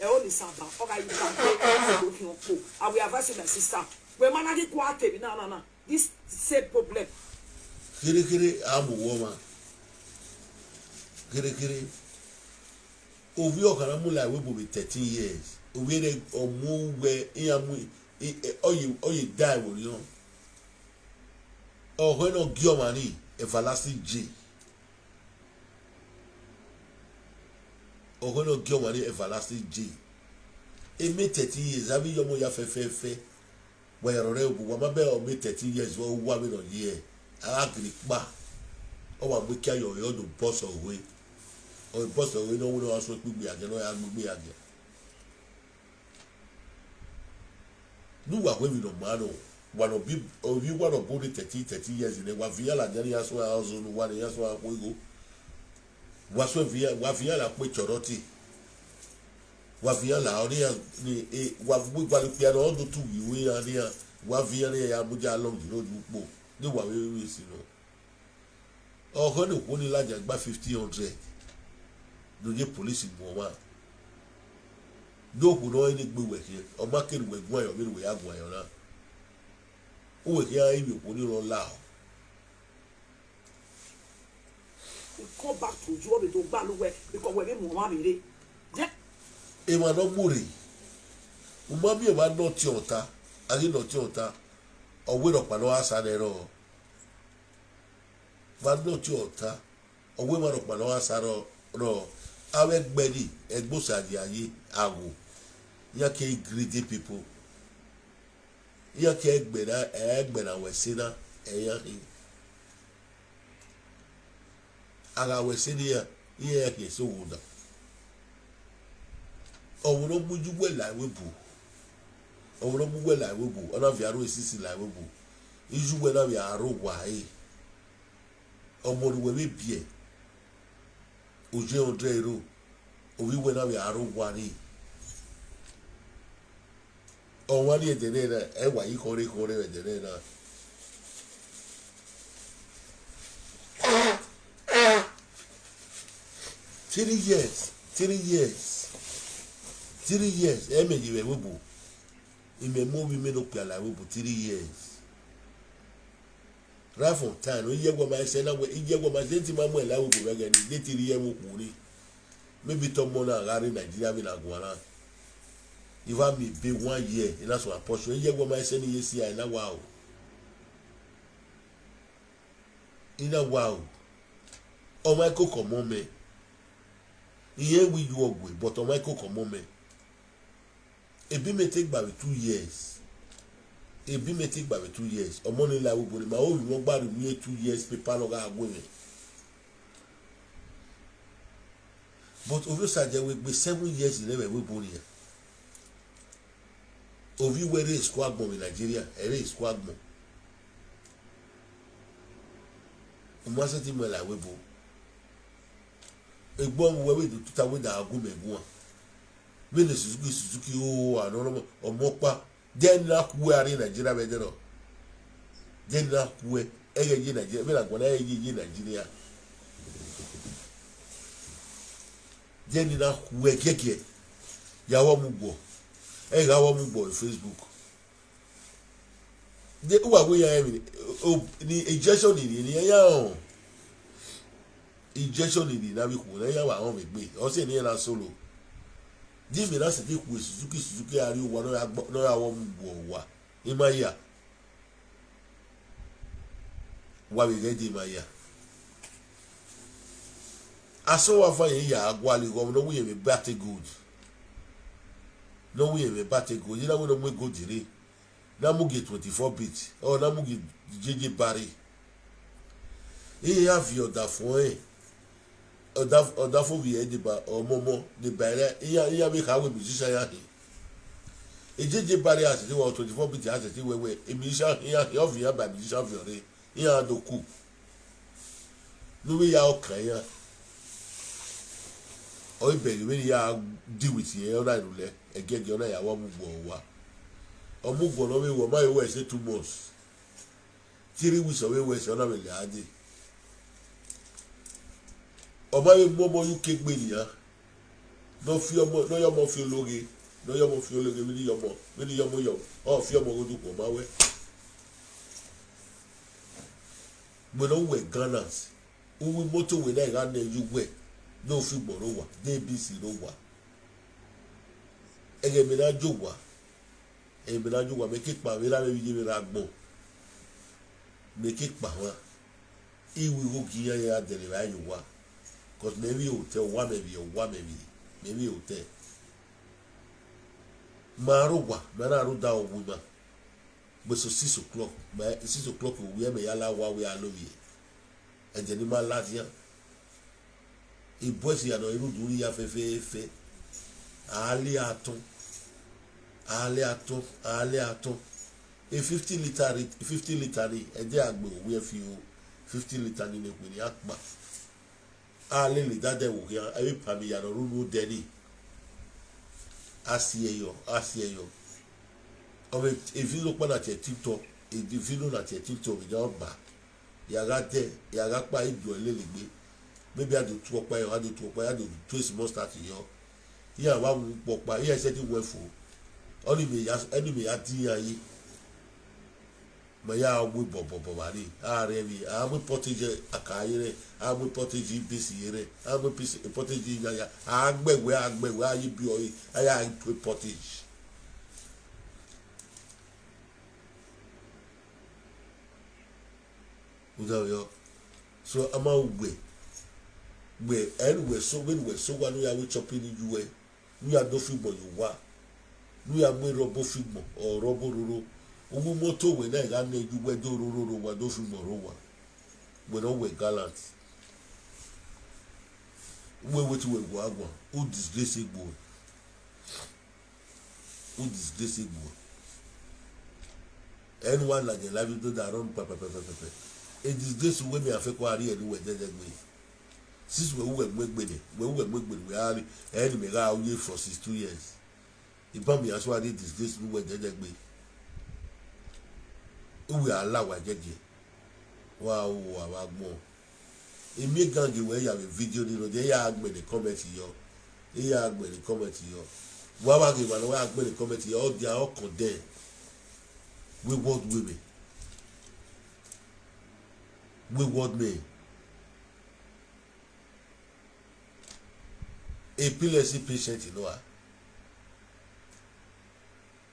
Speaker 4: only Saba. Okay, you can pay. I will advise my sister. When man get quiet, no. This same problem.
Speaker 2: Kere, I'm a woman. Kere. Ovi okaramu like we be 13 years. Ovi re omu we iyamu oye die wo you know. Oh, when no Giomani, everlasting J. Oh, when no Giomani, everlasting J. It made 13 years. Have you ya fe. Where you're real, but my bell made 13 years. Well, 1 minute year. I agree. Bah. Oh, I'm with you. You're the boss away. Or boss away. No one else will be again. No, I'm be again. No, what we don't man. One of you one of body 30 years in the Waviala, then as well as on 1 year, so we go. Was Waviala with Choroti? Waviala, what we piano all the 2 you are there. Waviala, Abuja along the road, no one will see. Oh, only large by 1,500. No, your police in Moma. No, who know any good work here, or market with one of it, we have one. Oh, yeah, you put it on loud.
Speaker 4: We come back to you we don't battle where because we're in Muhammad. Yeah.
Speaker 2: Ema no muri. Umami ema no tiota. Ari no tiota. Owe no pano asadero. Va no tiota. Owe ma no pano asaro. No. Awe gbedi. Egbo sadi aye. Ago. Yake greedy people. Yake egbena wesina. Eyake. Aga wesini ya. Yake so wuda. Ọwụrụ mujugbe la webu ọwụrụ mujugbe la webu ona vi aro esisi la webu ijugbe na vi aro wai ọmọru we bie oje €100 owiwe na vi aro wari ọwani edere na ewa ikore edere na three years emeji we webu ime movie me no pia la webu 3 years right from time o ye gwo ma se na we ye gwo ma se ti ma mo la webu we ga ni de 3 years mo kuri maybe to mo na gari Nigeria bi na gwara even me be 1 year ina so apostle ye gwo ma se ni yesi ai na wow ina wow o ma ko komo me iye wi ju ogwe but o ma ko komo me ebi me take by 2 years ọmọ ni la wo ma o won gba ri 2 years paper lo ga agbo mi but ovi saje we gbe 7 years ile we bo ni ovi were school agbon in Nigeria ere school agbon o mo se ti mo la we bo egbon we we do tuta we da agun megun bene Suzuki o anono omopa den na ku ari Nigeria be dero den na ku egeji Nigeria be la gona egeji Nigeria den na ku keke yawo mugbo ga wo mugbo Facebook de uwa we ya ni injection ni ya o injection ni na bi ku na ya wa won me gbe o se ni na solo Jimmy na se dey ku Suzuki ari wo no ya wo mbo wa imaya wa we get imaya aso wa fa ya agwali go no we me battle good you know we no me go dire na mu get 24 bit or na mu get JJ Barry have your da fun Oda fo bi ediba omomo de bere iya be ka we musician ya he ejeje bari as ti 24 bit as ti wewe musician ya of ya by musician fiore iya doku no we ya okanya o be we ya deal with ye o na rule ege ge ona ya wa mugbo wa o mugbo no we wo ma we say 2 months 3 weeks we say ona we le ade o ma we mo yu ke gbe ni ya no fi omo no yo mo fi ologe no yo mo fi ologe mi ni yo mo yo o fi omo godu ko ma we we no we Ghanaians we moto we na ga na you we no fi gboro wa dbc no wa ege mi na jo wa me ki pa we la me bi ra gbon me ki pa wa iwi go ki ya de le ba you wa cause maybe hotel wa maybe hotel maru wa mara ru da owu ma but so 6 o'clock by 6 o'clock we me yala wa we aloye eje ni ma ladia ibosi ya no iru duri ya fe ali aton a 50 liter ni eje agbe we fi o 50 liter ni ne pe ni akpa ale le dade wo ya e pa mi ya no ru deni asieyo o if you look at TikTok if you know that TikTok is not bad ya ga pa ijo lelegbe maybe I do 2 opa I do 2 small start yo ya wa mu popa ya se ti we fo oni me ya ti ayi ma ya wo bobo bari are mi a mu pottage akayere a mu pottage bisire a mu pottage ya agbewe ayi bi oyi aya pottage udayo so ama we anyway so when we so wa no ya we chopping you we nu ya do figbo you wa nu ya mu robo figbo or robo roro owu moto we na ga na ju we do roro wa do figbo ro wa we no we gallant we we go agwa who disgrace igbo anyone like the life do that run pepe it is this way me afe ko ari eni we dedegbe since we megbede we are eni me ga awye for 62 years iba mi aso ari this we dedegbe we alawa jeje wa o wa gbon emi gange we ya video ni no de ya agbe the comment yo wa ge wa no wa agbe the comment yo all dia all condemn we want women wayward men epilepsy patient you know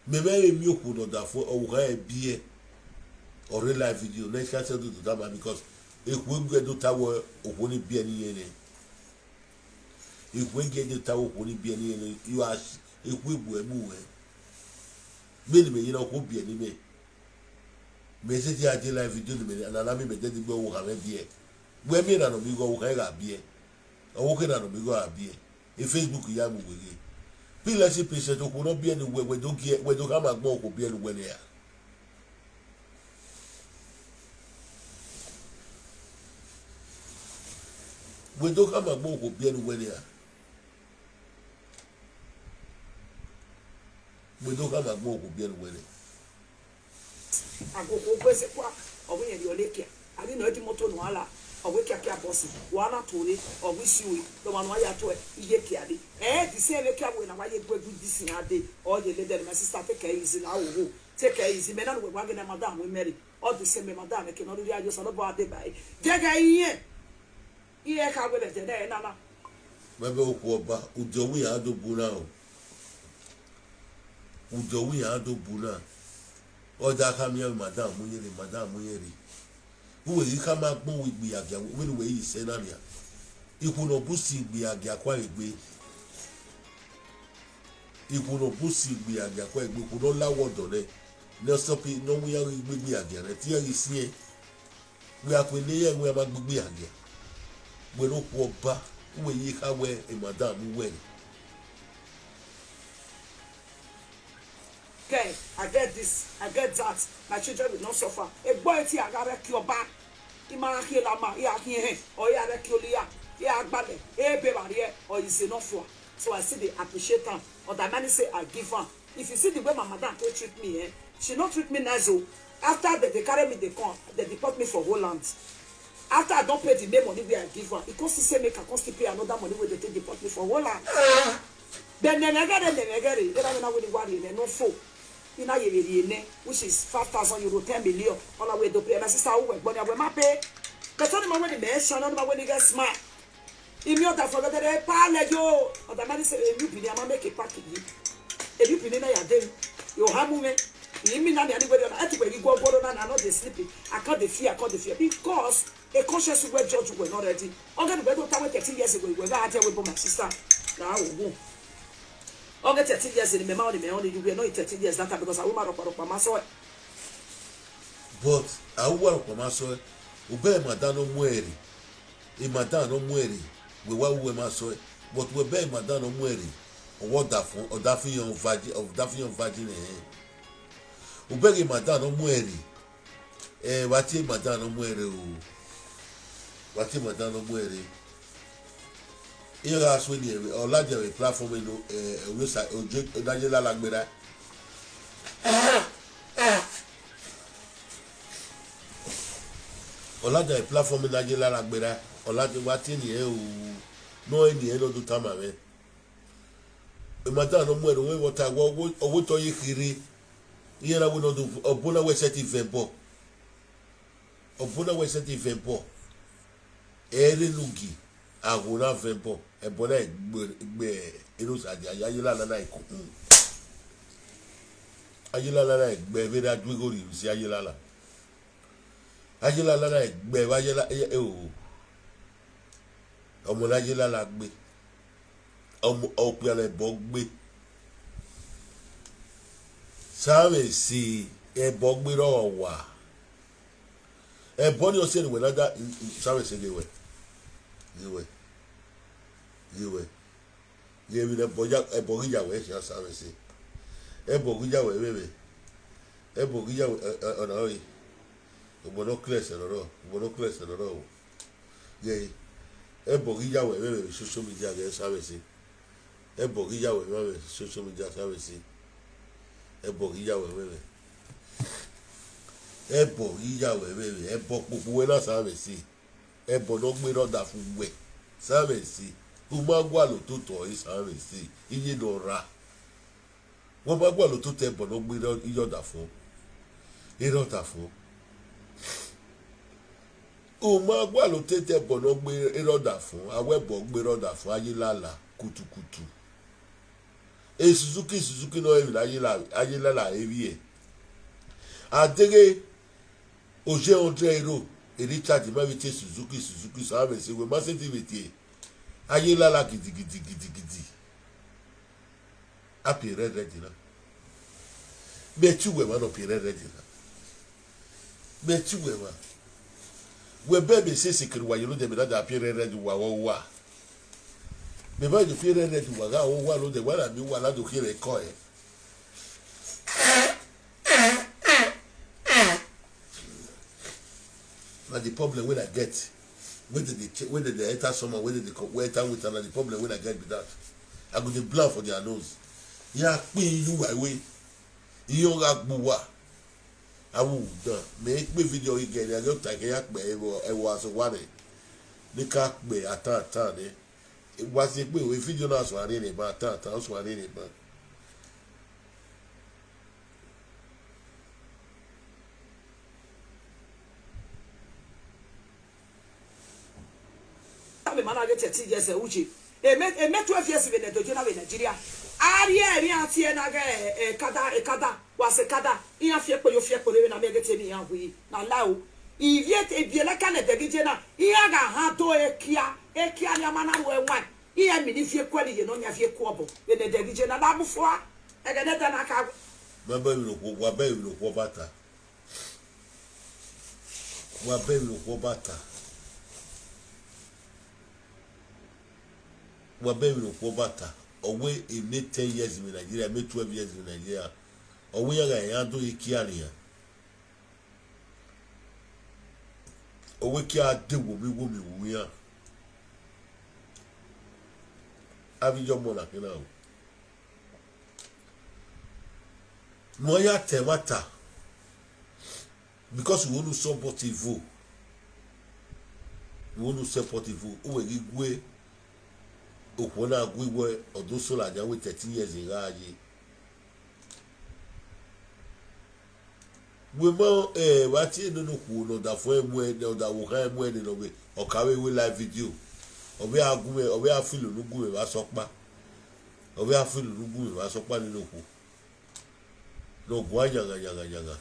Speaker 2: me mi oku no da for o e bie or real life video next can do that man because eku gbe do tawo oku ni bie ni yene eku gbe do tawo oku ni bie ni yene you are eku egbu emu we me yina oku bie ni me message ya je live video ni me na mi me de gbe wo ha me bie we mi na no mi go wo ka ga bie o wo ke na no mi go a bie e Facebook ya mu wege pila si patient oku no bie ni we do ka ma gbon oku bie ni we ni ya we do ka ma gbon oku bie ni we ni ya we do ka ma gbon oku bie ni we ni
Speaker 4: agogo gbese kwa ogun yen di oleke ali na di moto no ala ogun kiakia boss wa na tore ogun siwe lo ma no ya to iye kiade di se le kia we na wa ye gbegu disi ade o ye le de my sister take easy na wo take easy me na no we wa gena madam we marry all the same madam ke no ri ajo so no bo ade bai je ga iye ka we le je de na na
Speaker 2: bebe oku oba ujowi ya do buna o ujowi ya do buna oja ka mi madam muyere uwe yi ka ma gbon we gbe agya we yi se na ria iku no busi gbe agya kwa egbe ku no lawo do le no stop no we ya gbe agya re ti yi si e we akwe le ye we ma gbe agya we no ku oba uwe yi ka we madam we.
Speaker 4: Okay, I get this, I get that. My children will not suffer. A boy, I got a cure back. imara ki la ma ya ki he o ya re ki olia ya agbale e be barie or is enough for. So I see they appreciate them. Or that man say I give her. If you see the way my madam treat me, she not treat me nice. After they carry me, they deport me for Holland. After I don't pay the name money where I give her, it costs the same make I cost to pay another money where they take deport me for Holland. Then they never get it. They don't know what they want. They no four. You know which is 5,000 euro, 10 million. All the way to pay. My sister who work, but I will pay. But only my money mention, only my money get smart. If you don't forget that, pale yo. Or the man say, "You be there, make a package." If you be there, you are you have movement. You mean that anybody on anywhere you go and I know they sleeping. I can't the fear because a conscious way judge were not ready. I'm going to tell 13 years ago. We're going to tell my sister. Now, I'll get 13 years in the memory. You were not 13 years that time because I will not up my soul.
Speaker 2: But I will up my soul. Obey Madame Mueri. A Madame Mueri. We were my soul. But we obey Madame Mueri. Or what or Daffy Virgin. Ubegi Madame Mueri. Wati Madame Mueri. Wati Madame Mueri. Here as when you or larger platform in Daniela Lagbera. Or larger platform in Daniela Lagbera. Or larger Wati no any end of the time. Madame Mueri, what I want, or what are you hearing? Here I will not do a bona west event. A bona west event. Eri Lugi, I will not vempo. A bona eros Ayala Lana. Ayala Lana, Bevera Dwigori, Ayala. Ayala Lana, Bevayala, Omonagila Lagbe. Opiale Bogbe. Same si e bogbiro wa e boni o se ni we nada same se lewe ye bi le boja e bogija we se same si e bogija we bebe e bogija ona oyi obono class ro ye e bogija we bebe social media ge same si e bogija we bebe social media same si ebo iyawe wewe ebo popo we na sabe si ebo no gbe roda fun we sabe si o ma gwa lo to to sabe si iye no ra wọ́n bá gwa lo to te ebo no gbe iyoda fun irota fun o ma gwa lo te ebo no gbe iroda fun awebo gbe roda fun ayilala kutukutu Suzuki no evi ayila la evi adege oje €100 recharge ma vite Suzuki so ave se we ma se diviti ayila la gidi api red na betu we ma no pi red na betu we ma we be se sikiri wa yelo de be da api red wa me va yo fiere de tu waga o wa lo de wala mi wala do kire ko e na the problem when I get whether they enter someone whether they enter with another the problem when I get with that I go to blow for their nose ya pin you away iyo ga gbuwa awu dan me pe video ige ya go ta ke ya pe e wo aso wa re ni ka pe atan ni wá sí pé òwe fídíò náà sọ àárín ìbá tán sọ àárín ìbá.
Speaker 4: Tábìlì máa ń get 30 years uche èmi 12 years in Nigeria ari àti ẹ̀ náà kada wá sí kada ìyá fi pé yóò fi pé lórí náà mi get mi ìyá wí náà láò ìyẹ́ ìbílẹ̀ kan ẹ̀dẹ̀gíjẹ́ náà ìyá gà hàn tó ekia ni amana wo enwan iya mi ni fie kwali ye no nya fie kuobo ye de degije na labufo a e ga neta na ka
Speaker 2: baba mi lo wa ba mi lo ko bata owe e me 10 years in Nigeria me 12 years in Nigeria owe ya ga ya do ikiani ya owe ki a de wo mi ya abi jo mo la kina o no ya te mata because we want to support evil o we gwe okwo na gwe odun so la ja we 13 years in aye we mo wa ti no ku no da fo emu e da wo kan emu e no we o kawe we live video obi agun e obi afilu nugu e wa sopa obi afilu nugu e wa sopa ni ku no gwa yanga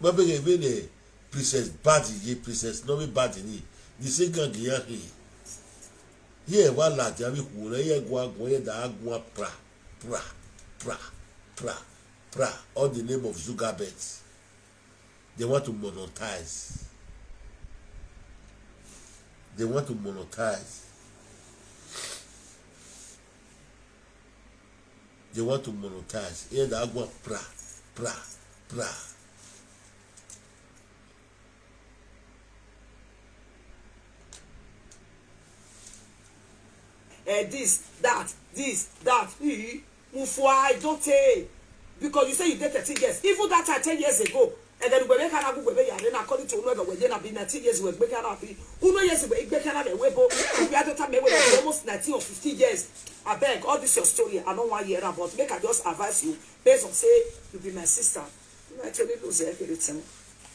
Speaker 2: mabege be ne princess bad ye princess no be bad ni the say gang ya he ye wa la ja bi ku re ye gwa ye da agwa pra all the name of Zugabet. They want to monetize. Here the agua pra.
Speaker 4: This, that. I don't take. Because you say you did 13 years. Even that 10 years ago. And then we make an agu we then according to whoever we then been 19 years we make an happy. Uno years we make an we we had time we almost 19 or 50 years. I beg all this your story. I don't want to hear about. Make I just advise you based on say you be my sister. You actually lose everything.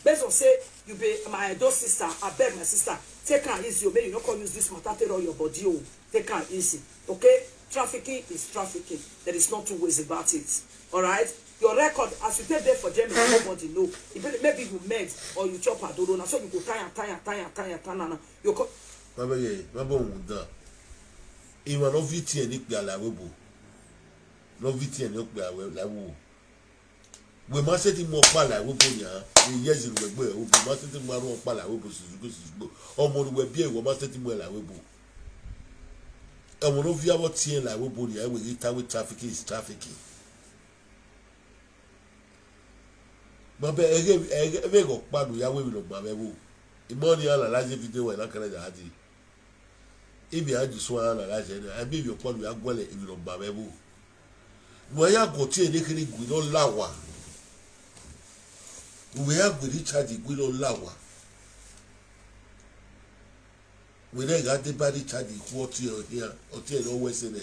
Speaker 4: Based on say you be my adult sister. I beg my sister. Take her easy. You may you not come use this matter to your body. Take her easy. Okay? Trafficking is trafficking. There is no two ways about it. All right? Your record, as you take there for Germany, nobody know. Maybe you met or you chop a dodo. So you go tie. You go.
Speaker 2: Mabo muda. Ima no viti eni pe ala webo. No viti eni pe ala wo. We ma se ti mo pa la webo ni ha. E yes we gbe o bi ma se ti mo ro pa la webo suzugo. Omo ni we bi e wo ma se ti mo la webo. Omo no via what tie la webo ni ha we itawe trafficking is trafficking. Mabe ege go padu ya we lo gba mewo imoni ala la je video we la kere ja ati ibi aju so ala la je ni abi bi padu ya gwele ibi lo gba mewo mo ya go ti ene kiri gwi lo lawa we ya gwi recharge gwi lo lawa we le ga de body charge ku oti o here oti e lo we se ne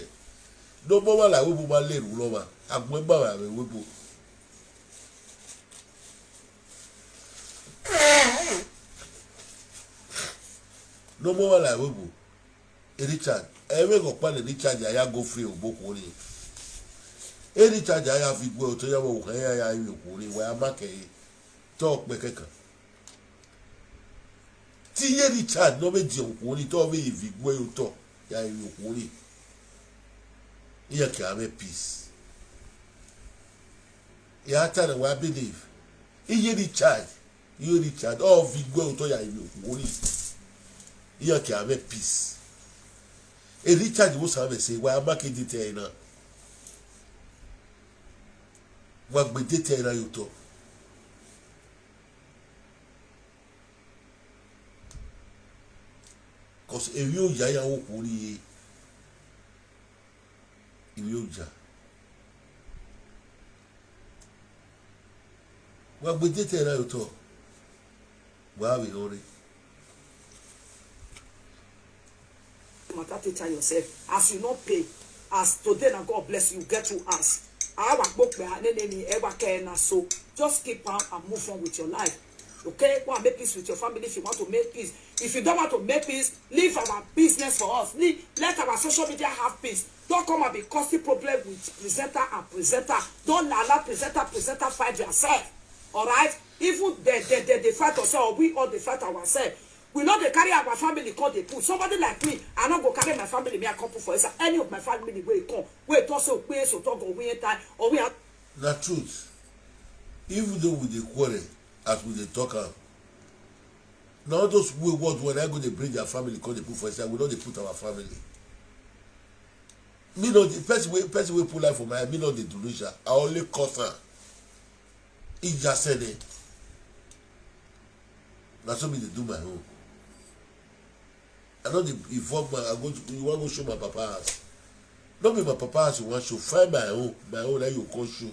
Speaker 2: no mo wa la we bu ma le ru lo ma agbon gba wa we bu no more like webo Richard ewe go pa le Richard ya go free oboko ni Richard ya fi gbe o to ya wo kan ya yi ko ni wa ma ke to pe kekan ti ye Richard no be di ko ni to be fi gbe o to ya yi ko ni iya ka me peace ya ta wa believe iye Richard you Richard all fi gbe o to ya yi ko ni iya ki ave peace e Richard wo sabe say wa market detail na wa gbe detail na yo to cause ewi o ya wo kuri ewi o ja wa gbe detail na yo to wa we ore
Speaker 4: matter teacher yourself as you not pay as today na God bless you get to us our book be aneni ever care na so just keep on and move on with your life okay go and make peace with your family if you want to make peace if you don't want to make peace leave our business for us let our social media have peace don't come and be causing problem with presenter don't allow presenter fight yourself all right even they fight ourselves or we all they fight ourselves. We know they carry our family call they put somebody like me. I not go carry my family me a couple for us. Any of my family way come. Wait also pay so talk or we time or we are.
Speaker 2: The truth. Even though we dey quarrel as we dey talk am. Now those way words when I go they bring their family call they put for us. We know they put our family. Me know the person we put life for my me know the delusion. I only cause her. He just said it. That's what me they do my own. I know the involve my. You want to go show my papa house. Not be my papa house. You want to show. Find my own. My own that you can show.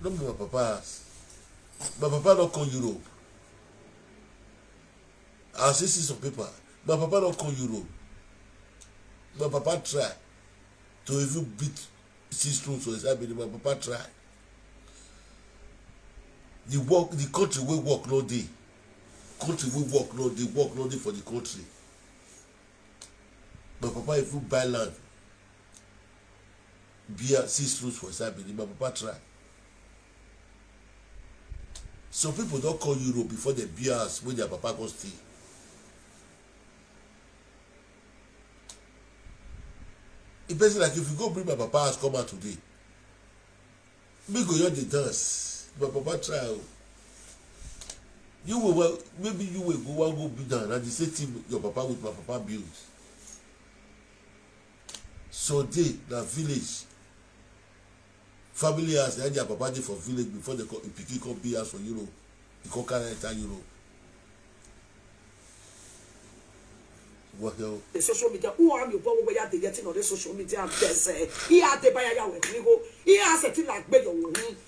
Speaker 2: Not be my papa house. My papa don't come Europe. I see some paper. My papa don't come Europe. My papa try to even beat 6 rooms for his ability. My papa try. The country will work no day. Country will work no day. Work no day for the country. My papa if you buy land, beer 6 rooms for his ability. My papa try. Some people don't call Europe before they beer house when their papa go stay. It basically like if you go bring my papa house come out today, me go hear the dance. My papa try. You will maybe you will go be down and the same thing your papa with my papa builds. So they the village family house and their papa dey for village before they come pikin come be house for Europe. He come carry enter Europe. What hell?
Speaker 4: The social media, who are you? Probably are they getting on the social media? He had the buyer with me. He has a thing like better.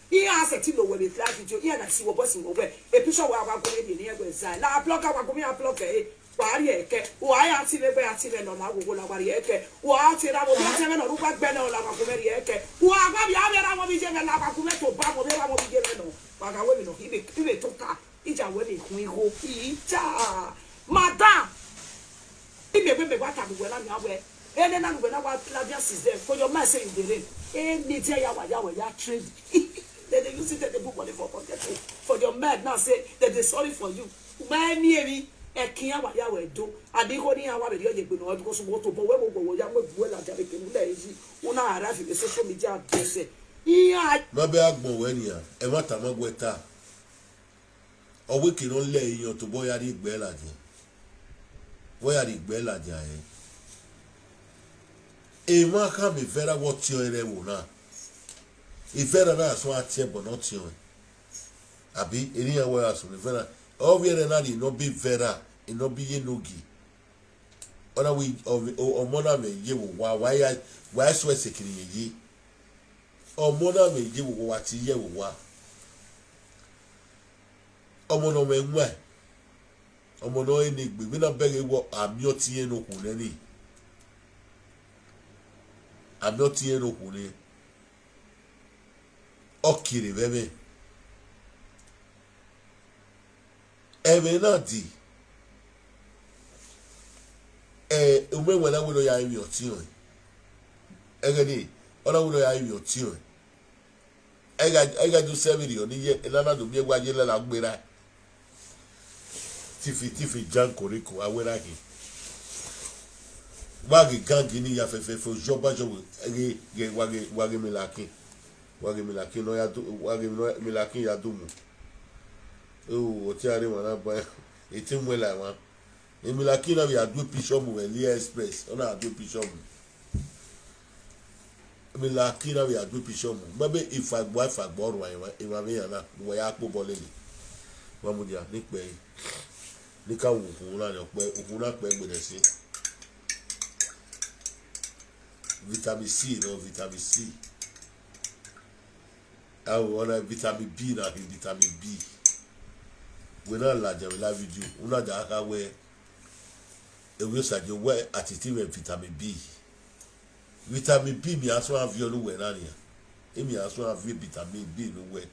Speaker 4: He has a thing where they flash with you. He has a see what bossing over. A picture where I'm going in here with Zai. Now, block out what I block a barrier. Why are you never accident on our Google barrier? Why are you never on Ruba Banner or Lavacumer? Who are going to have a Lavacumer to Babo? They want to be given. But I will know he took her. It's a wedding. We hope each Madame. If what I'm well, I'm aware. And then I'm going to have Clavius is there for your master in the rain. And me tell you, trade. Then they use it at the book money for your man now say that they're sorry for you. Man, near me, a king what Yahweh do. I didn't want to have a video because what to go young well at the lazy. Una arrive in the social media. They say, yeah,
Speaker 2: my bag more when you and what I'm with her. Or we can only you to boy at it bella. Where are the bella giant? A man can be very what you are now. If very nice one but not you. I be anywhere else. All we are not in no be vera, in no be nogi. Other we or mother may give why sweat secretly ye. Or mother may give what ye wa. Or mother may wear. Ọmọ náà ẹni gbègbè náà bẹ̀rẹ̀ wọ àmì ọtí yẹn lókun lẹ́nì àmì ọtí yẹn lókun lẹ́ ọkìrì bẹ́ẹ̀ ẹ̀mẹ̀ náà di ọmọwé náà wọ́n yà ẹ̀mí ọtí yẹn ẹ̀gẹ́ ni ọ̀nà wọ́n yà ẹ̀mí ọtí yẹn ẹ̀gẹ́ ju sẹ́mìlì ọ̀ní yẹ ẹ̀nana tó bí ẹ̀gbá yẹ lẹ́la gbéra. Tifi Jan Koriko awelagi wagi gangi ni ya fefe fo joba jobo ge wagi milaki no ya wagi milaki ya dumu o ti are wana ba etimwela wa milaki na ya do bishop we express ona do bishop milaki na ya do bishop maybe if agbo ro wa me yana wo ya po bolele wa mu dia ni pe ní ká wò òkun náà pẹ́ gbẹ̀dẹ̀ sí vitamin C náà vitamin C àwọn ọ̀nà vitamin B náà kì í vitamin B wọ́n náà làjà wọ́n lá fídíò wọ́n náà jà ká wẹ́ ewé ṣàjọ wẹ́ àtìtì rẹ̀ vitamin B mi àsọ àfi olúwẹ̀ náà nìyà èmi àsọ àfi vitamin B ló wẹ̀.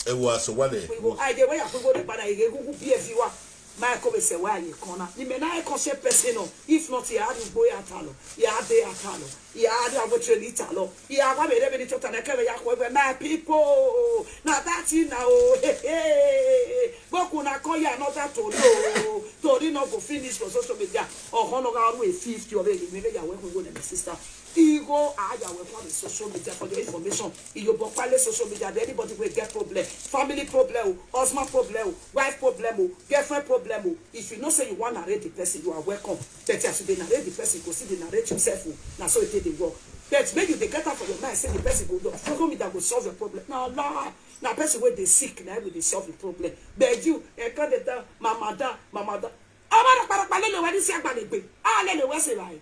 Speaker 2: Ewa so wane
Speaker 4: I dey where you go dey bana you go PF wa my come say why you corner ni me na e ko se person no if not ya adu boy atalo ya de atalo ya adu abotre ni talo ya wa be dey chota na kebe ya ko my people na that you now boku na ko ya not that to no go finish for social media or hono ga ru 50 or be me ya we go na sister Ego aya we on the social media for your information. You go pale social media, anybody will get problem, family problem, husband problem, wife problem, girlfriend problem. If you know say you want to narrate the person, you are welcome. But as you narrate the person, go see the narrate yourself. Now so it the work. But maybe they get out for your mind, say the person go do. Follow me that will solve your problem. No, no. Now person where they sick, now will they solve the problem. But you, can't tell mama da. Amara para pale le wadi si agbalegbe. Ah le we se lai.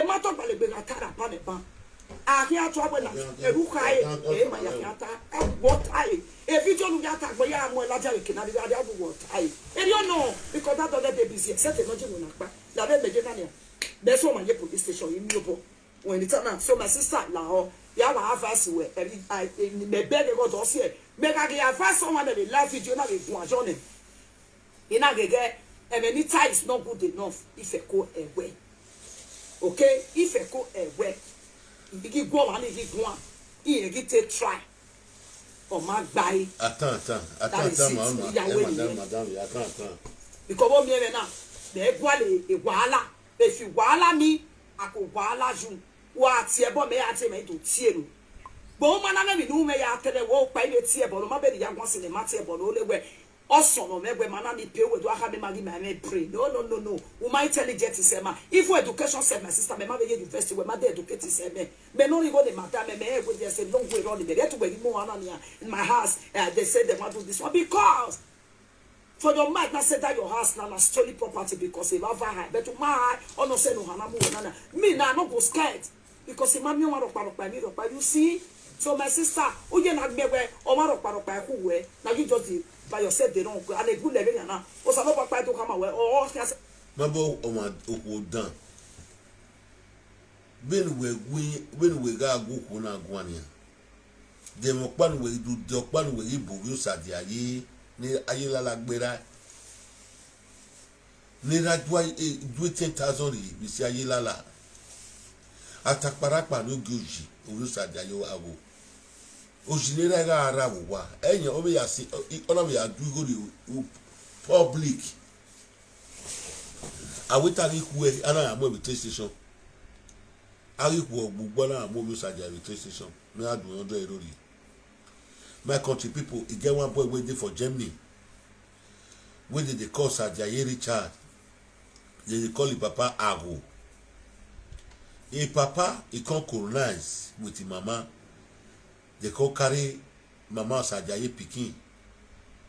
Speaker 4: Mato agbalegbe na tara pa ne ban. Ahia to abona eruka ma ya yata. What I video nu yata gbo ya mo elaja we kina bi ade abu what I. You don't know because that other day busy. Set no je mo na pa. La be meje na ne. There's so many police station in Yobo. When it's now, so my sister now, you have a advice where I me beg you go to see. Make I give advice someone that they live video na be go journey. You know get and any time is not good enough if you go away. Okay? If you go away, if you go and if you go on, you take try. Or my guy.
Speaker 2: Attends, madame, attends.
Speaker 4: Because what me now, me wala. If you wala me, I go wala you. What tiebo me ate me to tie no. Bo man na me no me ya tere wo pa ile tiebo no ma be ya gwon se ne ma tiebo no le we. Awesome, me man ni pay we do aka me magi me pray. No. Woman intelligent is ma. If education said my sister me ma be university we ma dey educate is me. Me no go the matter me go just say don't go around me. They to be more in my house. They said they want to do this one because for your mind not say that your house now stolen property because it have high. But to my or no say no hanamu nana. Me na no go scared because mama me want to you see. So my sister, who you not be where or man who way now you just by yourself they don't go and a good level now. Or some of to come away or
Speaker 2: Mabo o ma o dan. Ben we ga go ko na agwania. Dem okpan we do de okpan we ibu yo sadi aye ni aye la lagbera. Ni rajwa 20,000 bi si aye la la. Atakparapa no goji o sadi aye awo. Ojinera ga arabu wa enye o be ya si ona be ya du go public awitari kuwe ana amo be station ariku ogbugbo na amo be saja be station me adu 100 erori. My country people, e get one boy wey dey for Germany wey dey call Sajaye Richard. They call him papa Ago. A papa he come colonize with him mama. They come carry mama Sajaye pikin.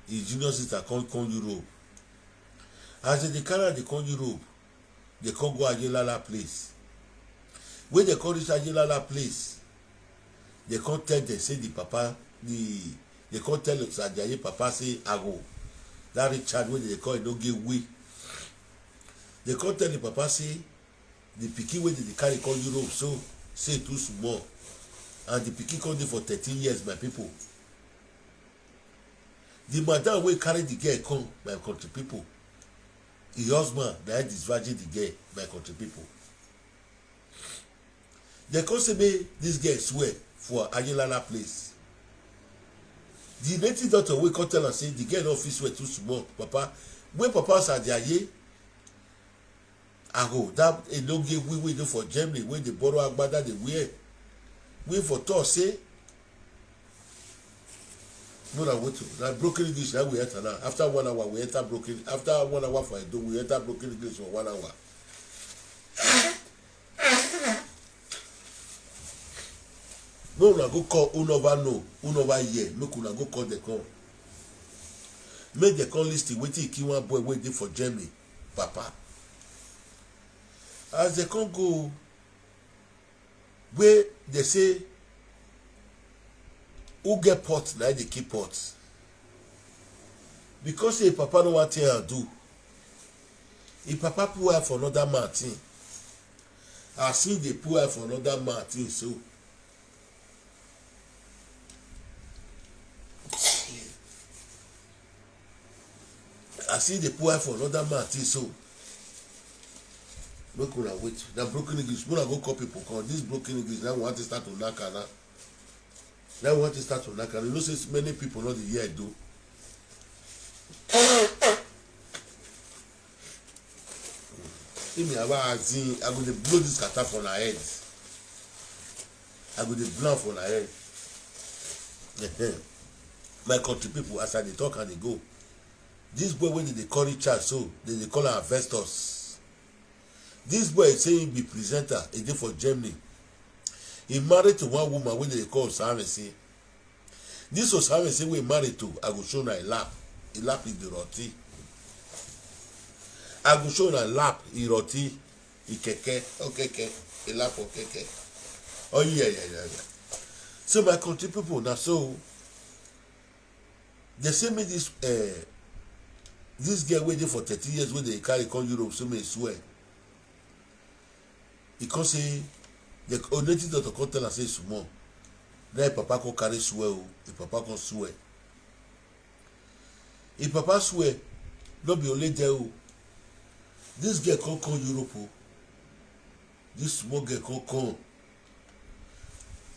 Speaker 2: His junior sister come Europe. As they carry the come Europe, they come go Ajilala place. When they come reach Ajilala place, they come tell them say the papa they come tell Sajaye papa say Ago. That Richard when they call it no give way. They come tell the papa say the pikin wey dey carry come Europe so say too small and the pikin come dey for 13 years my people. The madam wey carry the girl come my country people, the husband na disvirgin the girl my country people. They come say make this girl swear for Ajilala place. The native doctor wey come tell am say the girl no fit swear too small papa. When papa Sajaye Ago that a no give we do for Germany when they borrow agbada they wear. We for talk say no na what that broken English that we enter now. After 1 hour we enter broken. After 1 hour for do we enter broken English for 1 hour. No una go call unova here. Make una go call the call. Make the call list wetin kill one boy wey dey for Germany papa. As they come go where they say who get pot na they keep pot because say papa no want tell do if papa pour her for another man thing as if they pour her for another man thing so as if they pour her for another man thing so make una wait. Na broken English. When I go call people, call this broken English. Now we want to start to knock now. Now we want to start to knock. You know, since many people not the year do. If me about I go to blow this kata for our heads. I go dey blank for na head. My country people, as I dey talk and dey go, this boy wey dey call Richard, so they call am Festus. This boy say he be presenter, he dey for Germany. He married to one woman wey they call Osamesi. This Osamesi wey married to, I go show na a lap. A lap is the roti. I go show na lap, he roti, he keke, okay, a lap of keke. Oh yeah. So my country people, now so they say me this girl waiting for 30 years when they carry come Europe, so me swear. He can say the native doctor come tell her say small. Then papa can carry swear, if papa can swear. If papa swear, not be only there. This girl can't come Europe. This small girl can't come.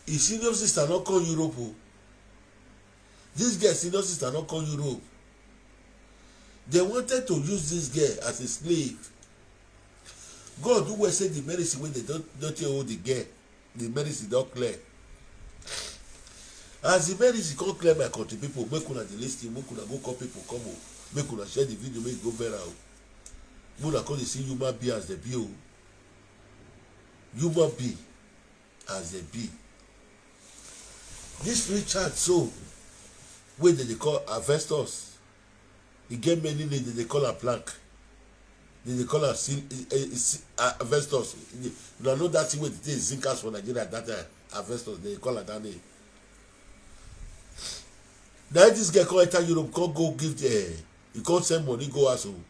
Speaker 2: His senior sister not come Europe. This girl senior sister not come Europe. They wanted to use this girl as a slave. God who will say the medicine when they don't hold the girl, the medicine don't clear. As the medicine can't clear my country people, make una the listing, make una go call people come on, make una share the video, make go viral. Muna call see human being as the be. Human being as the be. This Richard so wey they call Festus, he get many names they call a plank. They call her Festus. You know that thing wey they take zincas for Nigeria at that time. Festus, they call her that name. Now this guy come enter Europe, can't go give he can't send money go as well.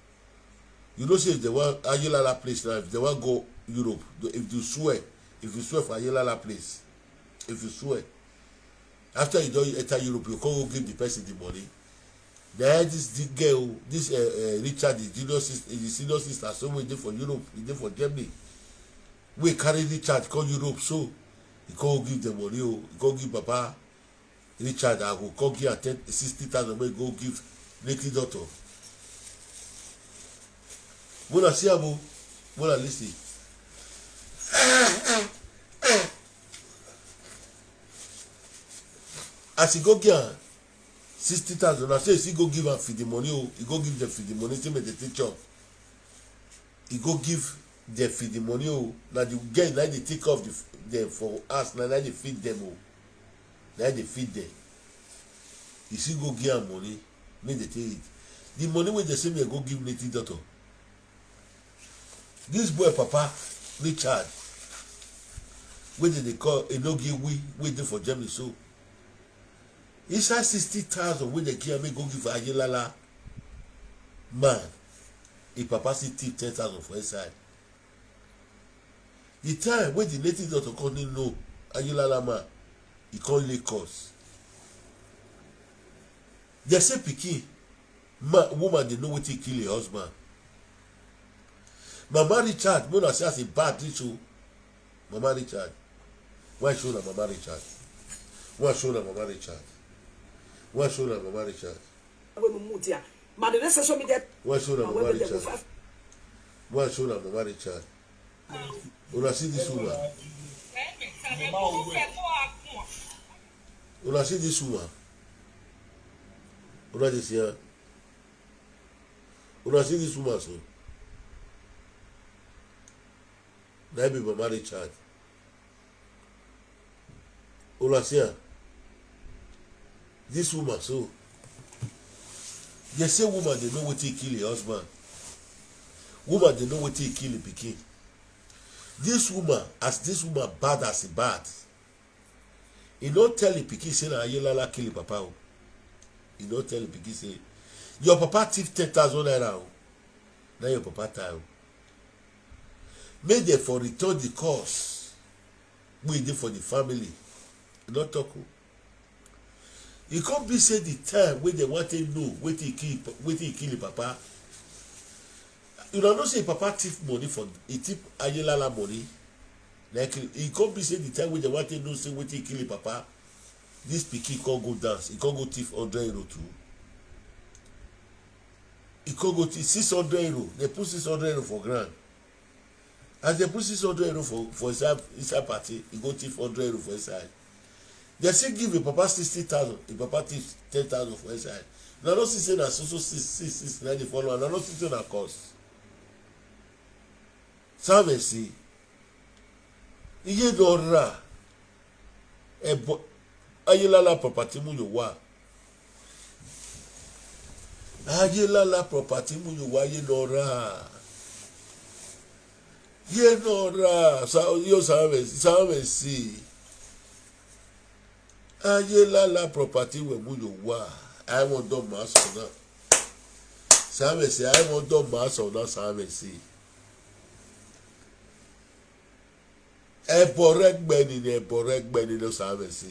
Speaker 2: You know, say if they want Ayelala place now, if they want go Europe, if you swear for Ayelala place, if you swear, after you don't enter Europe, you can't go give the person the money. Then this girl, this Richard, the senior sister, so we did for Europe, he did for Germany. We carry Richard come Europe, so he can't give the money, he can't give Papa Richard, I will come give 60,000, we go give native daughter. Mona see abo, mona listen. As he go give 60,000, I say he go give am for the money, he go give them for the money, say make the teacher. He go give them for the money, now the girl now they take off them for us, now they feed them, now they feed them. He still go give am money, make they take it. The money when they say me go give native daughter. This boy Papa Richard, wey they call Enogi waiting for Germany, so inside 60,000 wey they give me go give Ayelala man, if Papa still take 10,000 for inside. The time when the native doctor come know Ayelala man, he come Lagos. They say pikin, woman they know wetin kill her husband. Mama Richard, when I say as a bad issue, Mama Richard. Why show na Mama Richard? Why show na Mama Richard? Why show na Mama Richard? Why show na Mama Richard? Why show na Mama Richard? Una see this woman? Una see this woman? Una dey see her? Una see this woman so? That be Mama Richard. Olasia. This woman, so they say woman they know what he kill her husband. Woman they know what he kill her pikin. This woman, as this woman bad as he bad, he don't tell the pikin say na Ayelala kill her papa. He don't tell the pikin say your papa thief 10,000 naira. Now your papa time. Make them for return the cost we did for the family. Not talk. It can't be say the time when they want to know wait he kill papa. You don't know say papa thief money for he thief Ayelala money. Like it can't be say the time when they want to know say wait he kill papa. This pikin can't go dance. He can't go thief 100 euro too. He can't go thief 600 euro. They put 600 euro for grand. As they put 600 euro for inside party, he go thief 100 euro for inside. They still give a papa 60,000, a papa thief 10,000 for inside. Now not see say na so 6 na dey follow, and not see say na cost. Sábẹ̀ sí iye lọ́ra ẹ̀bọ ayélálá property mú yóò wá ayélálá property mú yóò wá ayé lọ́ra yé lọ́ra yóò sábẹ̀ sí ayélálá property wẹ̀ mú yóò wá àwọn ọ̀dọ́ máa sọ̀ náà sábẹ̀ sí àwọn ọ̀dọ́ máa sọ̀ náà sábẹ̀ sí. Ẹbọrẹgbẹni ló sábẹ sí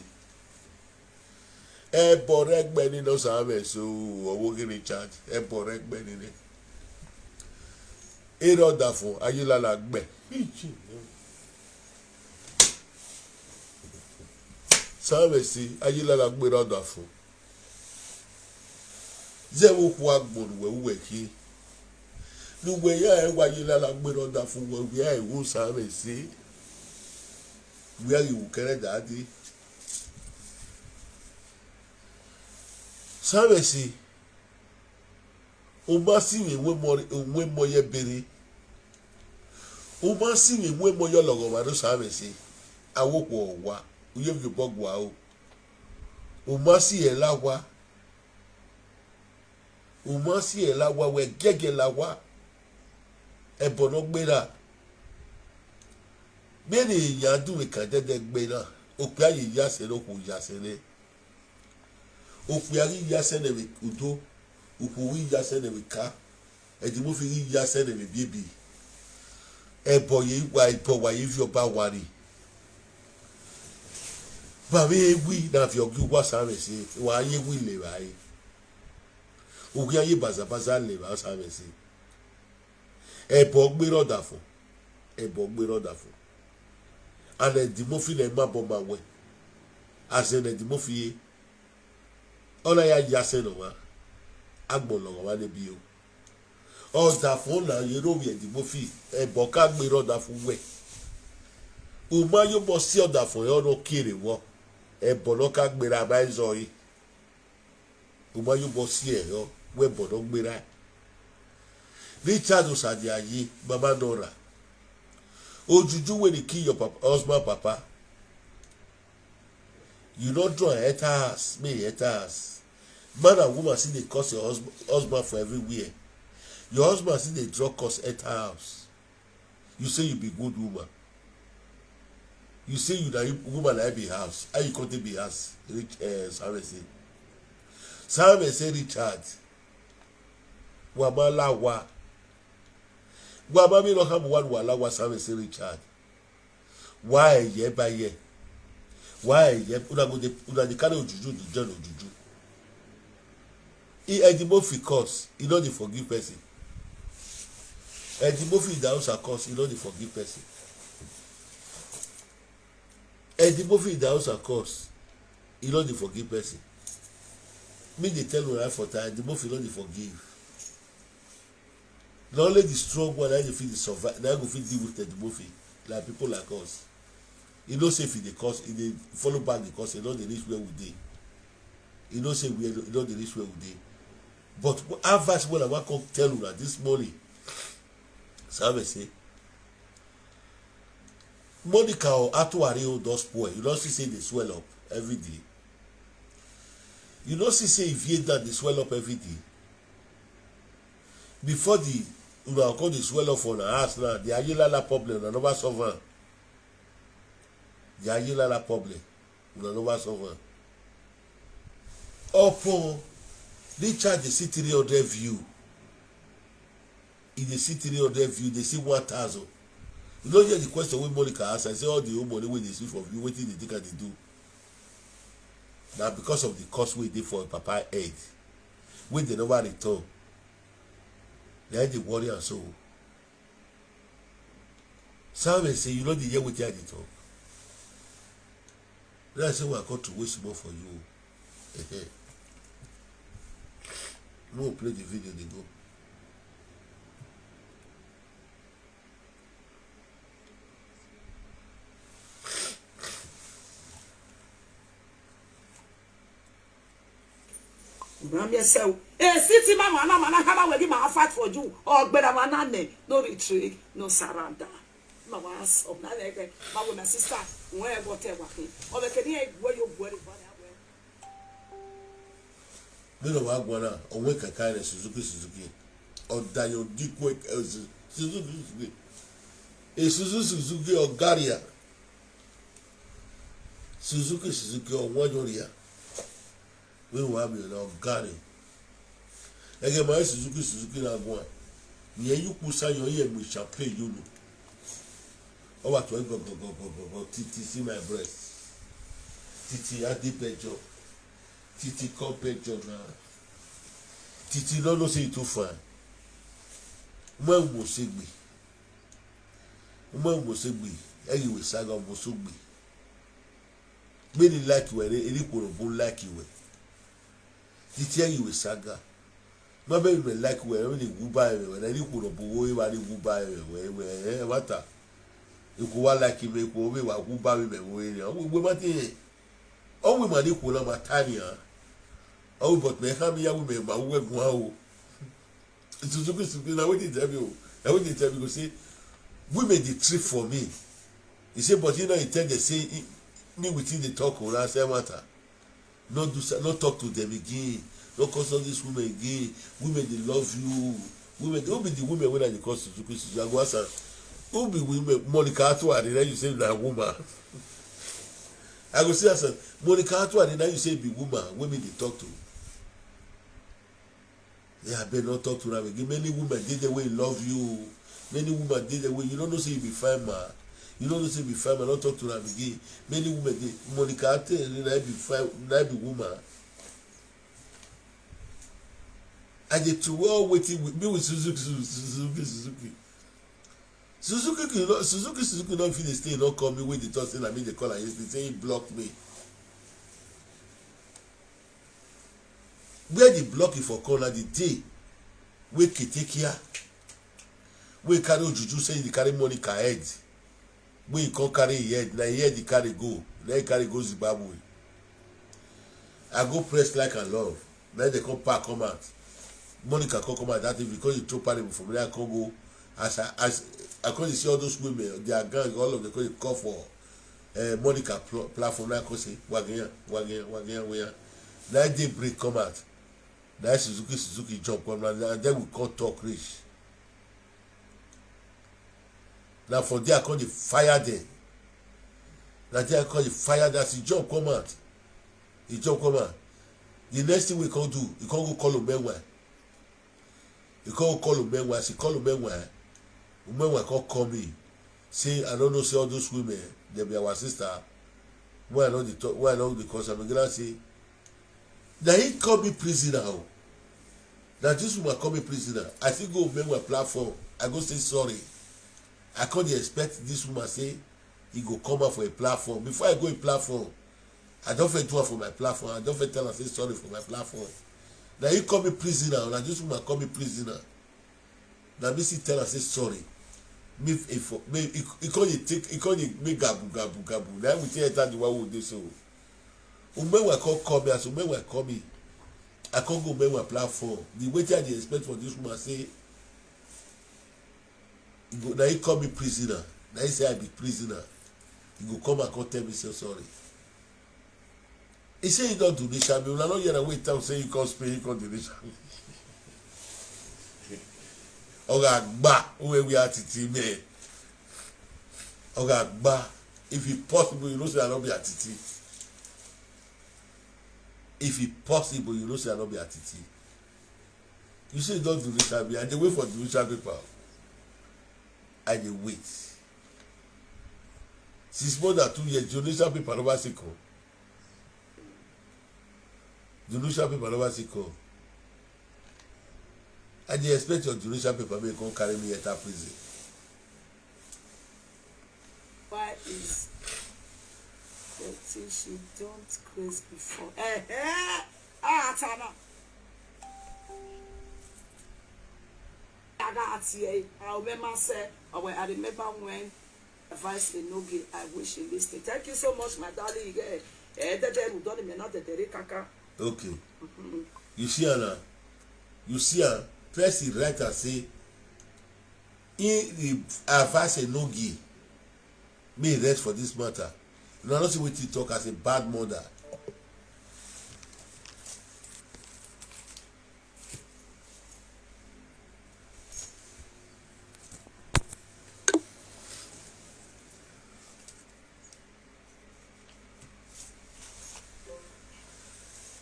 Speaker 2: ẹbọrẹgbẹni ló sábẹ sí owó gíní charge ẹbọrẹgbẹni ni eré ọ̀dà fún ayélujára gbẹ sábẹ sí ayélujára gbé ọ̀dà fún zẹ́wọ́ kó agbóhùnwẹ̀wẹ̀ kí níwẹ̀ yá ẹ̀ wá ayélujára gbé ọ̀dà fún wẹ̀wẹ̀ ẹ̀ wò sábẹ sí. Where you carry daddy. Sábẹ̀ sí o máa sì ìwé mọ́yẹ bèrè o máa sì ìwé mọ́yẹ lọ́gọ̀ wà ló sábẹ̀ sí awọ́pọ̀ ọ̀wá oyè fi bọ́gù wa o máa sì ẹ̀ láwa o máa sì ẹ̀ láwa wẹ̀ gẹ́gẹ́ láwa ẹ̀bọ̀n náà gbéra. Bẹ́ẹ̀ni èèyàn dùn ìkà dẹ́dẹ́ gbé náà òpè ayé yasẹ̀ ló kò yasẹ̀ lé òpè ayé yasẹ̀ lè kúndó òpè wí yasẹ̀ lè ká ẹ̀dínwó fi rí yasẹ̀ lè bíbí ẹ̀bọ̀ yìí wà ìbọ̀ wà yìí fi ọba wà ní. Bàbá ewì náà fi ọ̀gbìn wá sáré sí wà ayé wí lè ráyé òpè ayé bàzàbàzà lè rà sáré sí ẹ̀bọ̀ gbé rọ̀dà fún ẹ̀bọ̀ gbé rọ̀dà fún. And the mofi na ma bo ma we as in the mofi ola ya yase no wa agbolo wa le bi o da fun na yero wi the mofi e bo ka gbe ro da fun we o ma yo bo si oda fun yo no kire wo e bo lo ka gbe ra ba zo yi o ma yo bo si e yo we bo do gbe ra Richard Osadiaye Baba Nora Ojuju when you kill your husband, papa. You don't draw a head house, me head house. Man and woman see they cost your husband for everywhere. Your husband see they draw cost at house. You say you be good woman. You say you that woman like be house. How you can't be house? Sammy say. Sammy say Richard. Wamala wa. Wabami no have one wala wa Sammy say Richard. Why ye by ye? Why ye? Una the kind of juju the John of juju. He edimo fi cause. He don't forgive person. Edimo fi the house a cause. He don't forgive person. Edimo fi the house a cause. He don't forgive person. Me they tell you right for time. Edimo fi don't forgive. Not only the strong one, I feel the survive. Now go feel deal with the movie like people like us. You know, say if they cause, if they follow back the cause, you know the reach where we dey. You know, say you know the reach where we dey. But advice when I want to tell you that this morning, so I say, Monica or Atuari does spoil. You don't see say they swell up every day. You don't see say if you that they swell up every day. Before the call the swell up for the house now, the ayilala problem na never solve. The ayilala problem na never solve. Upon they charge the city 300 view. In the city 300 view, they see 1,000. You don't hear the question when Monica ask, I say all the money when they see from you, what did they think they do? Now because of the cost we did for Papa head, when they never return. They had the worry and so. Simon say, you know the year with the talk. Then I say, well, I got to waste more for you. No, play the video, they go.
Speaker 4: Ram yourself. City man, how will I fight for you? Or better man, no retreat, no surrender. My was of my sister, where whatever. Or the Canadian, where you worry about
Speaker 2: me no wa gwana onwe kaka na Suzuki or Daniel Dikwe Suzuki Suzuki or Garia Suzuki or Wajoria we wa me no Gari ege ma Suzuki na gwa ni eyu kusa yo ye mi champagne you know over to go titi see my breast titi adipejo titi competition na titi no say too far mo segbe eyi we saga mo so gbe me ni like we eri korobo like we titi eyi we saga mo be me like we ni wuba we eri korobo wo wa ni wuba we wata iko wa like me ko we wa wuba we we ma ti o we ma ni ko na matania. Oh, but me have ya women, my work wow. Suzuki, now what did tell you? I wouldn't tell you, say, women the trip for me. He said, but you know, he tell they say, me within the talk, or I say, matter. Not talk to them again. Don't consult this woman again. Women, they love you. Women, who be the women when I call Suzuki? Who be women? Monica Atwa, and then you say, that woman. I go see us, Monica Atwa, and then you say, be woman. Women, they talk to. Yeah, I better not talk to them again. Many women did the way love you. Many women did the way you don't know say you be fine man. You don't know say you be fine man. Not talk to them again. Many women did. Monica, I tell you, I be fine. I be woman. And they too well waiting with me with Suzuki. Suzuki don't feel the stay. Don't call me with the thought saying I made the call and yesterday say he blocked me. Where the block it for corner the day we Ketekia we carry juju say the carry money ka head we can't carry head na head the carry go na he carry go Zimbabwe. I go press like and love then they come back come out Monica come out that day because you throw party from there I can go as I can't see all those women they are gang all of them because they call for Monica platform now I can say wagyan now they break come out. That Suzuki jump on and then we can't talk rich. Now for there I call the fire there. Now there I call the fire that he jump come out. He jump come out. The next thing we can do, you can't go call Umenwa. You can't call Umenwa. She call Umenwa. Umenwa can't call me. Say I don't know say all those women, they be our sister. Why not the talk? Why not the cause? I'm gonna say. Now he call me prisoner. Now this woman call me prisoner. I still go make my platform. I go say sorry. I can't expect this woman say he go come out for a platform. Before I go a platform, I don't fit do it for my platform. I don't fit tell her say sorry for my platform. Now he call me prisoner. Now this woman call me prisoner. Now me see tell her say sorry. Me he call you take he call you make gabu. Now we tell her the one who do so. Umenwa can't call me as Umenwa call me. I can't go make my platform. The way they expect for this woman say, now he call me prisoner. Now he say I be prisoner. He go come and come tell me say sorry. He say he don't do this. I mean, I don't hear a wait time say he can't pay. He can't do this. Oga gba where we are titi man. Oga gba if it possible you know say I don't be a titi. If it possible, you know, say I not be a titi. You say don't do this, I dey wait for the Richard paper. I dey wait. Since more than 2 years, the Richard paper never see come. The Richard paper never see come. I dey expect your Richard paper may come carry me enter prison.
Speaker 4: Why is that she don't craze before? Tana. I got here. I remember say, I remember when advice in Nogi, I wish you listened. Thank you so much, my darling. Okay.
Speaker 2: You see her. You see her. First he write and say, in the advice no give me rest for this matter. You know, not see what he talk as a bad mother.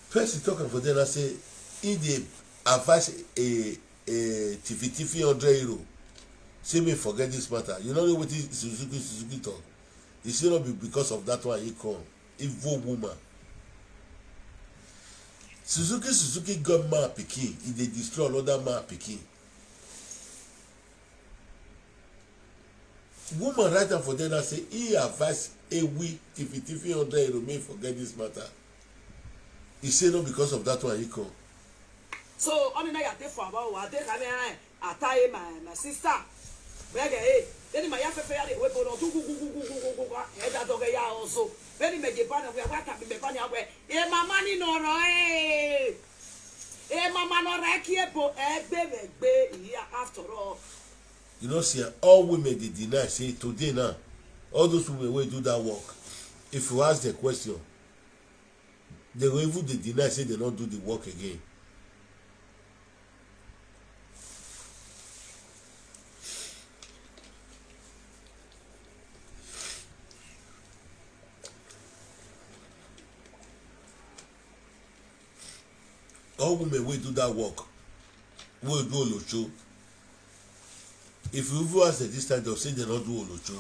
Speaker 2: First he talk for them and say, in the advice a tiffy €100. Say me forget this matter. You know what Suzuki talk. It should not be because of that one he come. Evil woman. Suzuki got man pikin. He dey destroy another man pikin. Woman write am for them and say he advise a we tiffy €100 may forget this matter. He say no because of that one he come.
Speaker 4: So on the night I take for about I take I tie my sister. Where hey, then my yafe fair we go to go head that dog ya also. When me get banner we what happen me banner we. E mama ni no ro eh. E mama no ra kiepo egbe here after all.
Speaker 2: You know see all women dey deny say today now all those women wey do that work if you ask the question they go even dey deny say they no do the work again. All women wey do that work wey do olocho if you even ask them this time they say they no do olocho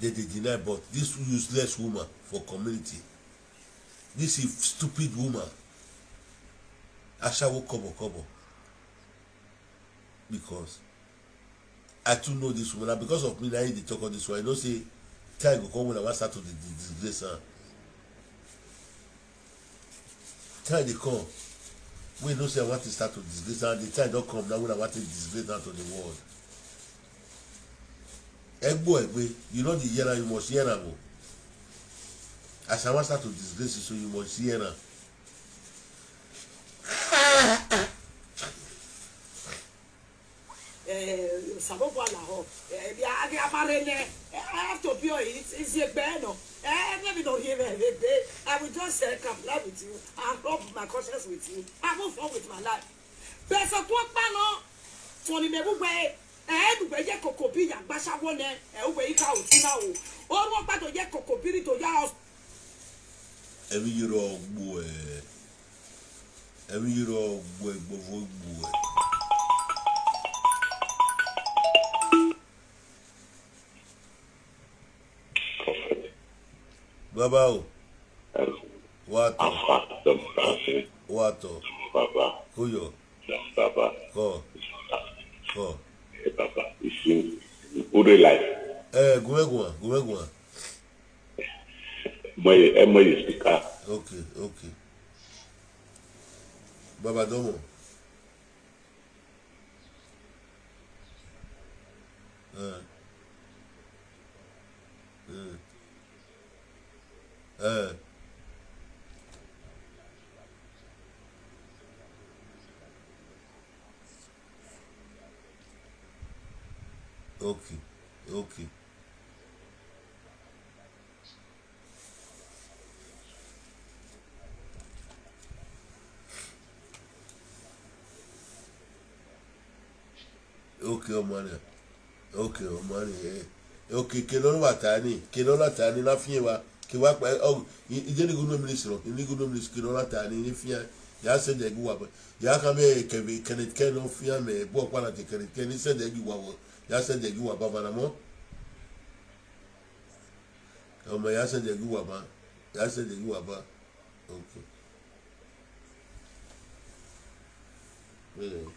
Speaker 2: they dey deny but this useless woman for community this stupid woman asawo kobo because I too know this woman and because of me na him dey talk all this one I know say time go come when I wan start to dey disgrace am. Time dey come wey know say I want to start to disgrace am the time don come now when I want to disgrace am to the world. Egbe you no dey hear am you must hear am o as I wan start to disgrace you so you must hear am.
Speaker 4: Sabobo ala ho bi age amare ne I have to be it's a bad no maybe not here I will just comply with you and rub my conscience with you I move on with my life but so to pa no to ni me bugbe du be je kokobi ya gbasa wo ne we ika otu na o ru pa to je kokobiri to ya
Speaker 2: every year ogbo gbo Baba o. Wato.
Speaker 5: Baba.
Speaker 2: Kuyo.
Speaker 5: Baba.
Speaker 2: Ko.
Speaker 5: Baba. Isin. Ure life.
Speaker 2: Gumegua.
Speaker 5: Moye speaker.
Speaker 2: Okay. Baba domo. Okay. Okay, kelolo watani na fiwa kiwa pa ijeni guno ministro kelolo watani ni fia ya se de guwa ya ka me kenet keno fia me bo kwa na kenet ken se de guwa ya se de guwa baba na mo kama ya se de guwa ba okay well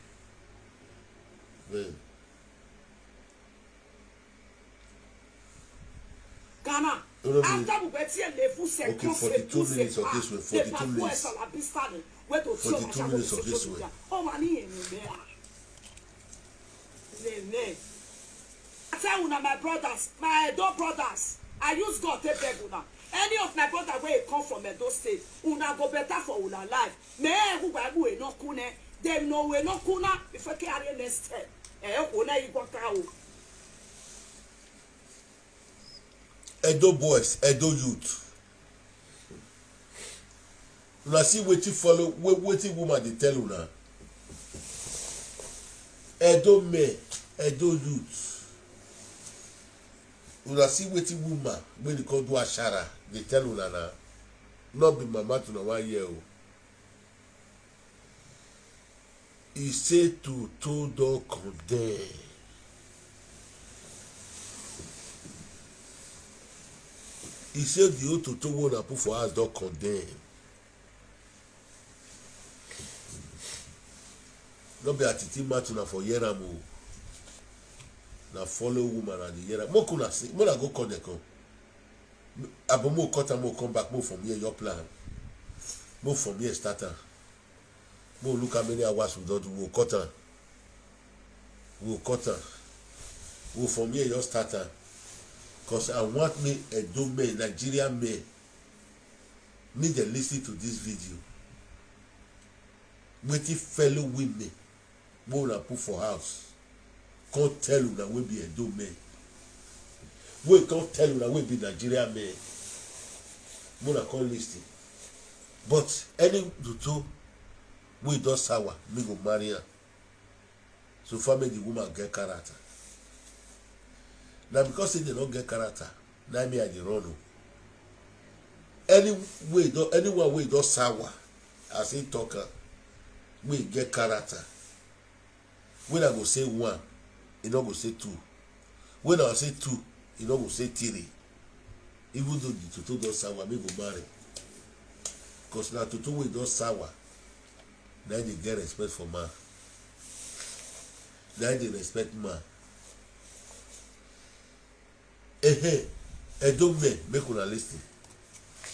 Speaker 4: Ghana. After we get here, they full set.
Speaker 2: Okay, 42 minutes of this way. 42 minutes. 42 minutes of this way.
Speaker 4: Oh, money in there. I tell you, my brothers, my adult brothers, I use God take beg una. Any of my brother where come from Edo State, una go better for una life. Me who Bible we no kune, them no we no kuna before carry next step. Una you go cow.
Speaker 2: Edo boys, Edo youth. Una see wetin follow, wetin woman dey tell una. Edo men, Edo youth. Una see wetin woman wey dey call do ashara dey tell una na. Not be mama to na 1 year o. He say to don condemn. He say the old toto wey una put for house don condemn. No be atiti matu na for hear am o. Na follow woman and the hear am. Mo kuna say, mo na go call dem come. Abo mo cut am, mo come back, mo from here your plan. Mo from here start am. Mo look how many hours we don do, we cut am. We cut am. We from here your start am. Because I want me Edo men, Nigerian men, need to listen to this video. Wetin fellow women wey una put for house come tell una wey be Edo men. Wey come tell una wey be Nigerian men. Una come lis ten. But any tutu wey don sour, me go marry am. So far make the woman get character. Na because say they don't get character, na me I dey run o. Anyone wey don sour, as he talk am, wey get character. When I go say 1, he no go say 2. When I say 2, he no go say 3. Even though the tutu don sour, me go marry. Because na tutu wey don sour, na dey get respect for man. Na dey respect man. Edo men, make una lis ten.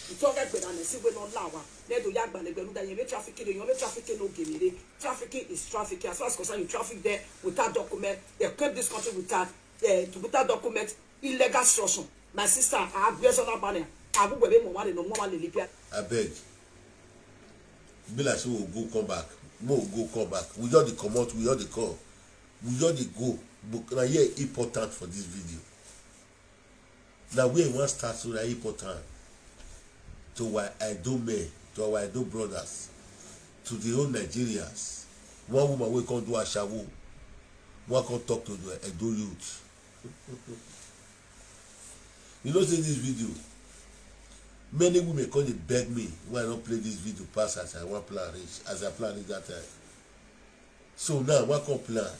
Speaker 4: Ìtọ́gẹ́ gbẹ̀dá ní sí gbẹ̀dá láwa lẹ́dọ̀ yá gbàlẹ́gbẹ̀rún dá yẹn trafficking èèyàn trafficking no gèmìrè trafficking is trafficking as far as concerned you traffic there without document they keep this country without document illegal structure my sister agbẹ́sọ̀nà banner agbègbè mọ̀ wá lè nà mọ́ wá lè lè bíà.
Speaker 2: Abeg be like say we go come back we just dey comot we just dey come we just dey go but na here important for this video. Na where we wan start so na important. To our Edo men, to our Edo brothers, to the whole Nigerians. One woman wey come do ashawo, one come talk to the Edo youth. You know say this video, many women come dey beg me when I don play this video pass as I wan plan reach, as I plan reach that time. So now one come plan,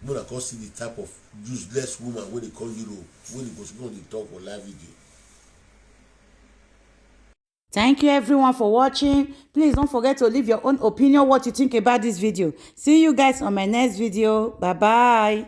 Speaker 2: when I come see the type of useless woman wey dey come Europe, wey dey go dey talk for live video.
Speaker 1: Thank you everyone for watching. Please don't forget to leave your own opinion, what you think about this video. See you guys on my next video. Bye bye.